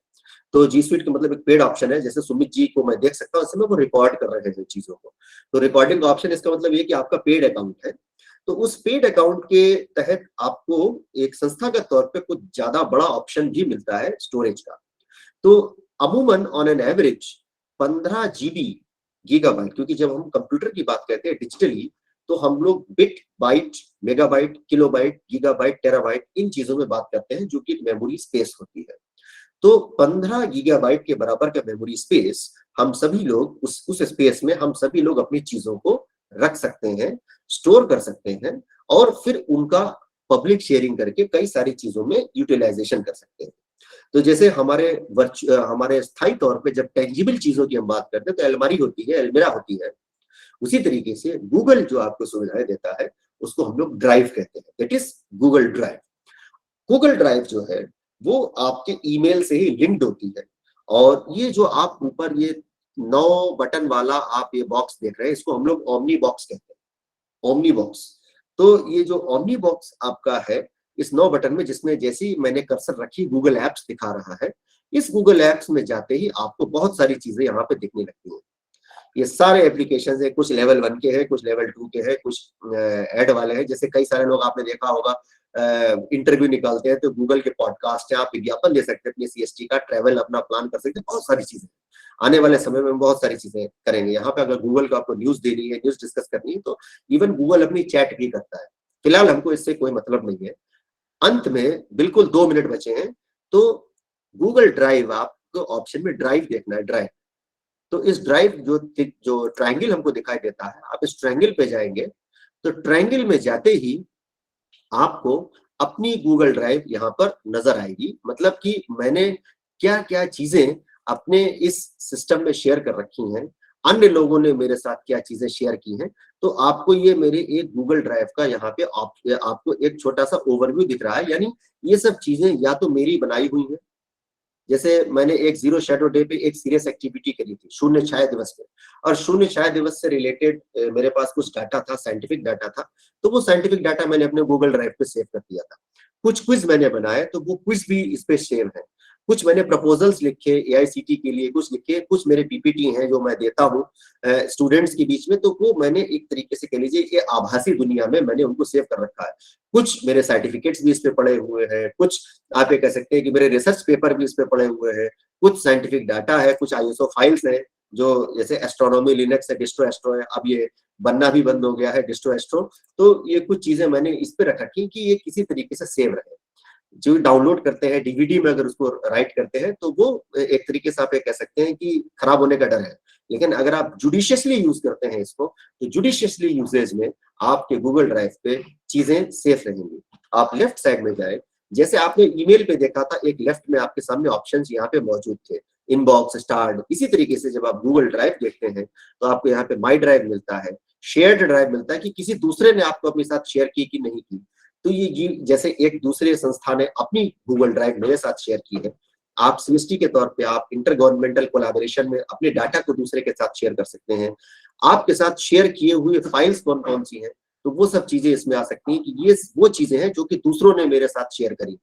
Speaker 2: तो जी स्वीट का मतलब एक पेड ऑप्शन है, जैसे सुमित जी को मैं देख सकता हूँ, इस समय वो रिकॉर्ड कर रहे हैं चीजों को, तो रिकॉर्डिंग का ऑप्शन, इसका मतलब ये कि आपका पेड अकाउंट है। तो उस पेड अकाउंट के तहत आपको एक संस्थागत तौर पे कुछ ज्यादा बड़ा ऑप्शन भी मिलता है स्टोरेज का। तो अमूमन on an average 15 GB gigabyte, क्योंकि जब हम कंप्यूटर की बात करते हैं डिजिटली, तो हम लोग bit, byte, megabyte, kilobyte, gigabyte, terabyte, इन चीजों में बात करते हैं, जो कि मेमोरी स्पेस होती है। तो 15 गीगाबाइट के बराबर का मेमोरी स्पेस हम सभी लोग उस स्पेस में हम सभी लोग अपनी चीजों को रख सकते हैं, स्टोर कर सकते हैं, और फिर उनका पब्लिक शेयरिंग करके कई सारी चीजों में यूटिलाइजेशन कर सकते हैं। तो जैसे हमारे स्थायी तौर पे जब टेंजिबल चीजों की हम बात करते हैं तो अलमारी होती है, अलमीरा होती है, उसी तरीके से गूगल जो आपको सुविधाएं देता है उसको हम लोग ड्राइव कहते हैं, that is Google drive. Google drive जो है वो आपके ईमेल से ही लिंक्ड होती है, और ये जो आप ऊपर ये 9 बटन वाला आप ये बॉक्स देख रहे हैं, इसको हम लोग ओमनी बॉक्स कहते हैं, ओमनी बॉक्स। तो ये जो ओमनी बॉक्स आपका है, इस 9 बटन में, जिसमें जैसी मैंने कर्सर रखी गूगल एप्स दिखा रहा है, इस गूगल एप्स में जाते ही आपको बहुत सारी चीजें यहाँ पे दिखने लगती हैं। ये सारे एप्लीकेशंस है, कुछ लेवल 1 के हैं, कुछ लेवल 2 के हैं, कुछ ऐड वाले हैं। जैसे कई सारे लोग आपने देखा होगा इंटरव्यू निकालते हैं तो गूगल के पॉडकास्ट है, आप विज्ञापन दे सकते हैं अपने CST का, ट्रैवल अपना प्लान कर सकते हैं, बहुत सारी चीजें। आने वाले समय में बहुत सारी चीजें करेंगे यहाँ पे। अगर गूगल को आपको न्यूज देनी है, न्यूज डिस्कस करनी है, तो इवन गूगल अपनी चैट भी करता है। फिलहाल हमको इससे कोई मतलब नहीं है। अंत में बिल्कुल 2 मिनट बचे हैं, तो गूगल ड्राइव, आपको ऑप्शन में ड्राइव देखना है, ड्राइव। तो इस ड्राइव जो ट्रायंगल हमको दिखाई देता है, आप इस ट्रायंगल पे जाएंगे, तो ट्रायंगल में जाते ही आपको अपनी गूगल ड्राइव यहाँ पर नजर आएगी। मतलब कि मैंने क्या क्या चीजें अपने इस सिस्टम में शेयर कर रखी हैं, अन्य लोगों ने मेरे साथ क्या चीजें शेयर की हैं, तो आपको ये मेरे एक गूगल ड्राइव का यहाँ पे आपको एक छोटा सा ओवरव्यू दिख रहा है। यानी ये सब चीजें या तो मेरी बनाई हुई हैं, जैसे मैंने एक जीरो शैडो डे पे एक सीरियस एक्टिविटी करी थी, शून्य छाया दिवस पे, और शून्य छाया दिवस से रिलेटेड मेरे पास कुछ डाटा था, साइंटिफिक डाटा था, तो वो साइंटिफिक डाटा मैंने अपने गूगल ड्राइव पे सेव कर दिया था। कुछ क्विज मैंने बनाए, तो वो क्विज भी इस पे सेव है। कुछ मैंने प्रपोजल्स लिखे AICT के लिए, कुछ लिखे, कुछ मेरे PPT हैं जो मैं देता हूँ स्टूडेंट्स के बीच में, तो वो मैंने एक तरीके से कह लीजिए कि आभासी दुनिया में मैंने उनको सेव कर रखा है। कुछ मेरे सर्टिफिकेट्स भी इस पे पड़े हुए हैं, कुछ आप ये कह सकते हैं कि मेरे रिसर्च पेपर भी इस पे पड़े हुए हैं, कुछ साइंटिफिक डाटा है, कुछ ISO फाइल्स है, जो जैसे एस्ट्रोनॉमी लिनक्स है, डिस्ट्रो एस्ट्रो है, अब ये बनना भी बंद हो गया है डिस्ट्रो एस्ट्रो। तो ये कुछ चीजें मैंने इस पे रख रखी कि ये किसी तरीके से सेव रहे। जो डाउनलोड करते हैं DVD में, अगर उसको राइट करते हैं, तो वो एक तरीके से आप ये कह सकते हैं कि खराब होने का डर है। लेकिन अगर आप जुडिशियसली यूज करते हैं इसको, तो जुडिशियसली यूजेज में आपके गूगल ड्राइव पे चीजें सेफ रहेंगी। आप लेफ्ट साइड में जाए, जैसे आपने ईमेल पे देखा था, एक लेफ्ट में आपके सामने ऑप्शंस यहाँ पे मौजूद थे, इनबॉक्स, स्टार्ट। इसी तरीके से जब आप गूगल ड्राइव देखते हैं तो आपको यहाँ पे माई ड्राइव मिलता है, शेयर्ड ड्राइव मिलता है कि किसी दूसरे ने आपको अपने साथ शेयर की कि नहीं की। तो ये जैसे एक दूसरे संस्था ने अपनी गूगल ड्राइव मेरे साथ शेयर की है, आप CST के तौर पे आप इंटर गवर्नमेंटल कोलैबोरेशन में अपने डाटा को दूसरे के साथ शेयर कर सकते हैं। आपके साथ शेयर किए हुए फाइल्स कौन कौन सी हैं, तो वो सब चीजें इसमें आ सकती हैं कि ये वो चीजें हैं जो कि दूसरों ने मेरे साथ शेयर करी।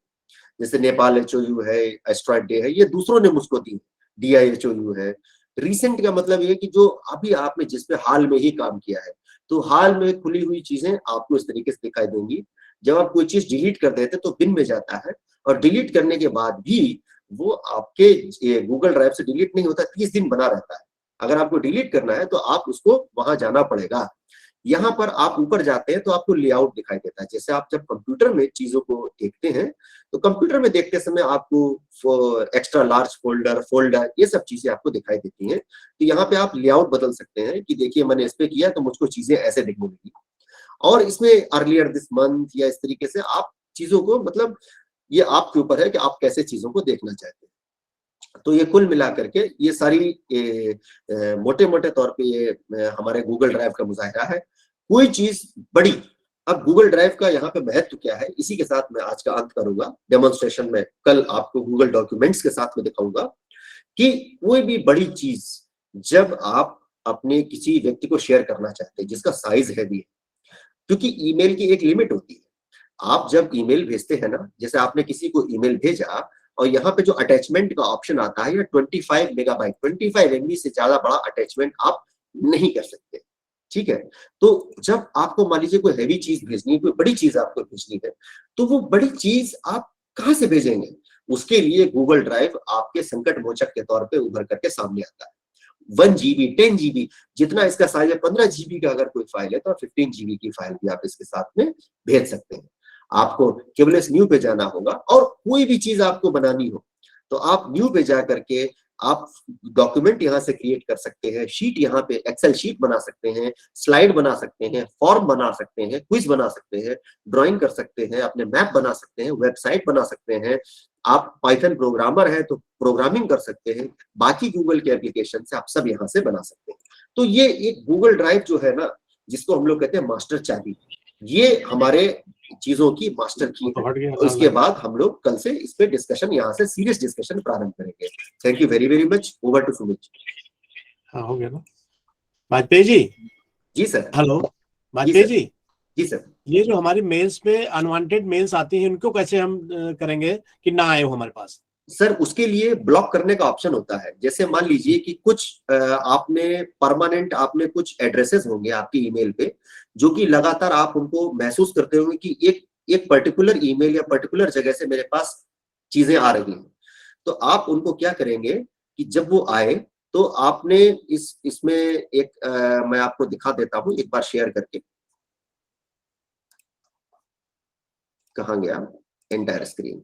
Speaker 2: जैसे नेपाल HOU है, एस्ट्रॉइड डे है, ये दूसरों ने मुझको दी। DIHOU है। रिसेंट का मतलब ये कि जो अभी आपने जिस पे हाल में ही काम किया है, तो हाल में खुली हुई चीजें आपको इस तरीके से दिखाई देंगी। जब आप कोई चीज डिलीट कर देते तो बिन में जाता है, और डिलीट करने के बाद भी वो आपके गूगल ड्राइव से डिलीट नहीं होता, 30 दिन बना रहता है। अगर आपको डिलीट करना है तो आप उसको वहां जाना पड़ेगा। यहाँ पर आप ऊपर जाते हैं तो आपको लेआउट दिखाई देता है। जैसे आप जब कंप्यूटर में चीजों को देखते हैं, तो कंप्यूटर में देखते समय आपको एक्स्ट्रा लार्ज फोल्डर ये सब चीजें आपको दिखाई देती हैं। तो यहाँ पे आप लेआउट बदल सकते हैं कि देखिए मैंने इस पे किया तो मुझको चीजें ऐसे दिखने लगी, और इसमें अर्लियर दिस मंथ या इस तरीके से आप चीजों को, मतलब ये आपके ऊपर है कि आप कैसे चीजों को देखना चाहते हैं। तो ये कुल मिलाकर के ये सारी मोटे मोटे तौर पे ये हमारे गूगल ड्राइव का मुजाहिरा है। कोई चीज बड़ी, अब गूगल ड्राइव का यहाँ पे महत्व क्या है, इसी के साथ मैं आज का अंत करूंगा। डेमोन्स्ट्रेशन में कल आपको गूगल डॉक्यूमेंट्स के साथ में दिखाऊंगा कि कोई भी बड़ी चीज जब आप अपने किसी व्यक्ति को शेयर करना चाहते हैं जिसका साइज हैवी है, क्योंकि ईमेल की एक लिमिट होती है। आप जब ईमेल भेजते हैं ना, जैसे आपने किसी को ईमेल भेजा और यहाँ पे जो अटैचमेंट का ऑप्शन आता है, 25 मेगाबाइट, 25 MB से ज्यादा बड़ा अटैचमेंट आप नहीं कर सकते। ठीक है, तो जब आपको मान लीजिए कोई हैवी चीज भेजनी है, कोई बड़ी चीज आपको भेजनी है, तो वो बड़ी चीज आप कहाँ से भेजेंगे? उसके लिए गूगल ड्राइव आपके संकट मोचक के तौर पे उभर करके सामने आता है। 1 GB, 10 GB, जितना इसका साइज है, 15 GB का अगर कोई फाइल है तो 15 GB की फाइल भी आप इसके साथ में भेज सकते हैं। आपको केवल इस न्यू पे जाना होगा, और कोई भी चीज आपको बनानी हो तो आप न्यू पे जा करके आप डॉक्यूमेंट यहाँ से क्रिएट कर सकते हैं, शीट यहाँ पे एक्सेल शीट बना सकते हैं, स्लाइड बना सकते हैं, फॉर्म बना सकते हैं, क्विज बना सकते हैं, ड्राइंग कर सकते हैं, अपने मैप बना सकते हैं, वेबसाइट बना सकते हैं। आप पाइथन प्रोग्रामर है तो प्रोग्रामिंग कर सकते हैं, बाकी गूगल के एप्लीकेशन से आप सब यहाँ से बना सकते हैं। तो ये एक गूगल ड्राइव जो है ना, जिसको हम लोग कहते हैं मास्टर चाबी, ये हमारे चीजों की मास्टर की है। तो इसके बाद हम लोग कल से इस पे डिस्कशन, यहाँ से सीरियस डिस्कशन प्रारंभ करेंगे। Thank you very very much. Over to Sumit.
Speaker 5: हाँ, हो गया ना वाजपेयी जी?
Speaker 2: जी सर।
Speaker 5: हेलो वाजपेयी जी।
Speaker 2: जी सर।
Speaker 5: ये जो हमारी मेल्स पे अनवांटेड मेल्स आती हैं, उनको कैसे हम करेंगे कि ना आए हो हमारे पास?
Speaker 2: सर उसके लिए ब्लॉक करने का ऑप्शन होता है। जैसे मान लीजिए कि कुछ आपने परमानेंट, आपने कुछ एड्रेसेस होंगे आपकी ईमेल पे, जो कि लगातार आप उनको महसूस करते होंगे कि एक पर्टिकुलर ईमेल या पर्टिकुलर जगह से मेरे पास चीजें आ रही हैं। तो आप उनको क्या करेंगे कि जब वो आए तो आपने इसमें एक मैं आपको दिखा देता हूं एक बार शेयर करके। कहाँ गया एंटायर स्क्रीन?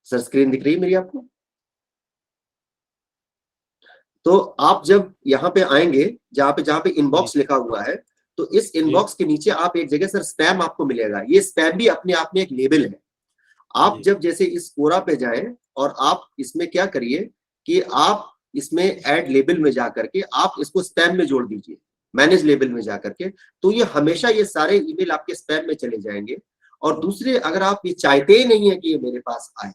Speaker 2: सर स्क्रीन दिख रही है मेरी आपको? तो आप जब यहाँ पे आएंगे, जहाँ पे इनबॉक्स लिखा हुआ है, तो इस इनबॉक्स के नीचे आप एक जगह सर स्पैम आपको मिलेगा। ये स्पैम भी अपने आप में एक लेबल है। आप जब जैसे इस कोरा पे जाएं और आप इसमें क्या करिए कि आप इसमें ऐड लेबल में जाकर के आप इसको स्पैम में जोड़ दीजिए, मैनेज लेबल में जाकर के। तो ये हमेशा ये सारे ईमेल आपके स्पैम में चले जाएंगे। और दूसरे, अगर आप ये चाहते ही नहीं है कि ये मेरे पास आए,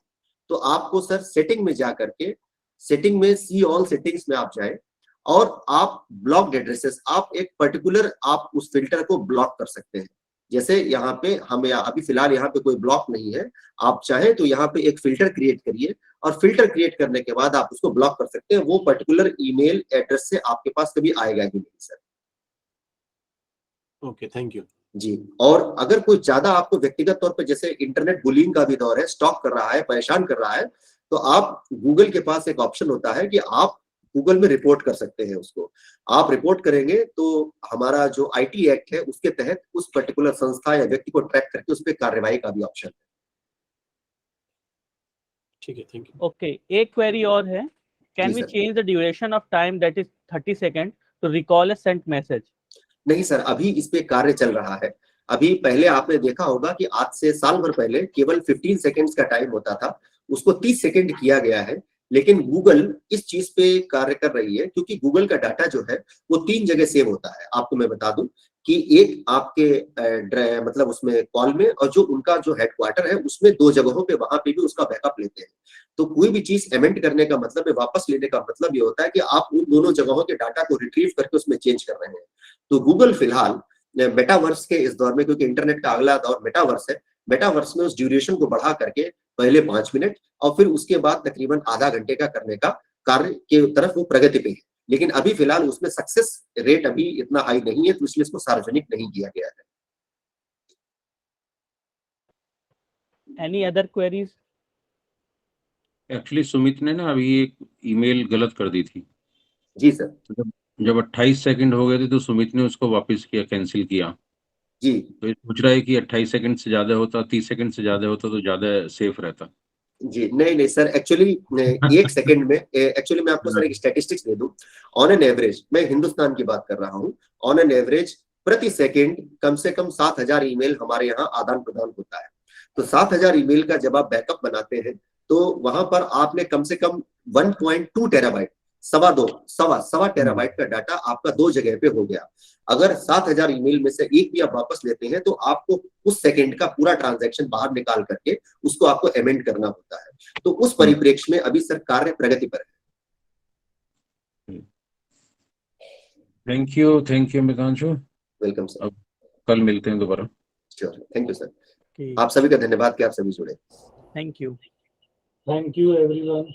Speaker 2: तो आपको सर सेटिंग में जाकर के, सेटिंग में सी ऑल सेटिंग्स में आप जाए और आप ब्लॉक्ड एड्रेसेस, आप एक पर्टिकुलर आप उस फिल्टर को ब्लॉक कर सकते हैं। जैसे यहाँ पे हम अभी फिलहाल यहाँ पे कोई ब्लॉक नहीं है, आप चाहे तो यहाँ पे एक फिल्टर क्रिएट करिए और फिल्टर क्रिएट करने के बाद आप उसको ब्लॉक कर सकते हैं। वो पर्टिकुलर ईमेल एड्रेस से आपके पास कभी आएगा ही नहीं सर।
Speaker 5: ओके, थैंक यू
Speaker 2: जी। और अगर कोई ज्यादा आपको व्यक्तिगत तौर पे, जैसे इंटरनेट बुलिंग का भी दौर है, स्टॉक कर रहा है, परेशान कर रहा है, तो आप गूगल के पास एक ऑप्शन होता है कि आप गूगल में रिपोर्ट कर सकते हैं उसको। आप रिपोर्ट करेंगे तो हमारा जो IT एक्ट है उसके तहत उस पर्टिकुलर संस्था या व्यक्ति को ट्रैक करके उस पर कार्रवाई का भी ऑप्शन है।
Speaker 5: ठीक है, थैंक यू।
Speaker 1: ओके, एक क्वेरी और है। कैन
Speaker 2: जी
Speaker 1: we
Speaker 2: sir.
Speaker 1: Change the duration of time that is 30 second to recall a sent message?
Speaker 2: नहीं सर, अभी इस पे कार्य चल रहा है। अभी पहले आपने देखा होगा कि आज से साल भर पहले केवल 15 सेकंड्स का टाइम होता था, उसको 30 सेकंड किया गया है। लेकिन गूगल इस चीज पे कार्य कर रही है, क्योंकि गूगल का डाटा जो है वो 3 जगह सेव होता है। आपको मैं बता दूं कि एक आपके मतलब उसमें कॉल में, और जो उनका जो हेडक्वार्टर है उसमें 2 जगहों पे, वहां पे भी उसका बैकअप लेते हैं। तो कोई भी चीज एमेंड करने का मतलब है, वापस लेने का मतलब ये होता है कि आप उन दोनों जगहों के डाटा को रिट्रीव करके उसमें चेंज कर रहे हैं। तो गूगल फिलहाल मेटावर्स के इस दौर में, क्योंकि इंटरनेट का अगला दौर मेटावर्स है, मेटावर्स में उस ड्यूरेशन को बढ़ा करके पहले 5 मिनट और फिर उसके बाद तकरीबन आधा घंटे का करने का कार्य के तरफ वो प्रगति पे है। लेकिन अभी फिलहाल उसमें सक्सेस रेट अभी इतना हाई नहीं है, तो इसलिए इसको सार्वजनिक नहीं किया गया है।
Speaker 1: Any other queries?
Speaker 3: Actually Sumit ने ना अभी एक ईमेल गलत कर दी थी।
Speaker 2: जी सर।
Speaker 3: जब 28 सेकंड हो गए थे तो सुमित ने उसको वापस किया, कैंसिल किया।
Speaker 2: जी।
Speaker 3: तो ये पूछ रहा है कि 28 सेकंड से ज्यादा होता, 30 सेकंड से ज्यादा होता तो ज्यादा सेफ रहता।
Speaker 2: जी नहीं सर, एक्चुअली 1 सेकंड में, एक्चुअली मैं आपको सर एक स्टैटिस्टिक्स दे दूं। ऑन एन एवरेज, मैं हिंदुस्तान की बात कर रहा हूं, ऑन एन एवरेज प्रति सेकंड कम से कम 7000 ईमेल हमारे यहाँ आदान प्रदान होता है। तो 7000 ईमेल का जब आप बैकअप बनाते हैं तो वहां पर आपने कम से कम 1.2 टेराबाइट, सवा टेराबाइट का डाटा आपका 2 जगह पे हो गया। अगर 7000 ईमेल में से एक भी आप वापस लेते हैं तो आपको उस सेकंड का पूरा ट्रांजैक्शन बाहर निकाल करके उसको आपको एमेंड करना होता है। तो उस परिप्रेक्ष्य में अभी सर कार्य प्रगति पर है।
Speaker 3: Thank you Mitanshu.
Speaker 2: Welcome sir.
Speaker 3: अब कल मिलते हैं दोबारा।
Speaker 2: Sure, thank you sir. आप सभी का धन्यवाद कि आप सभी जुड़े।
Speaker 1: Thank you.
Speaker 4: Thank you everyone.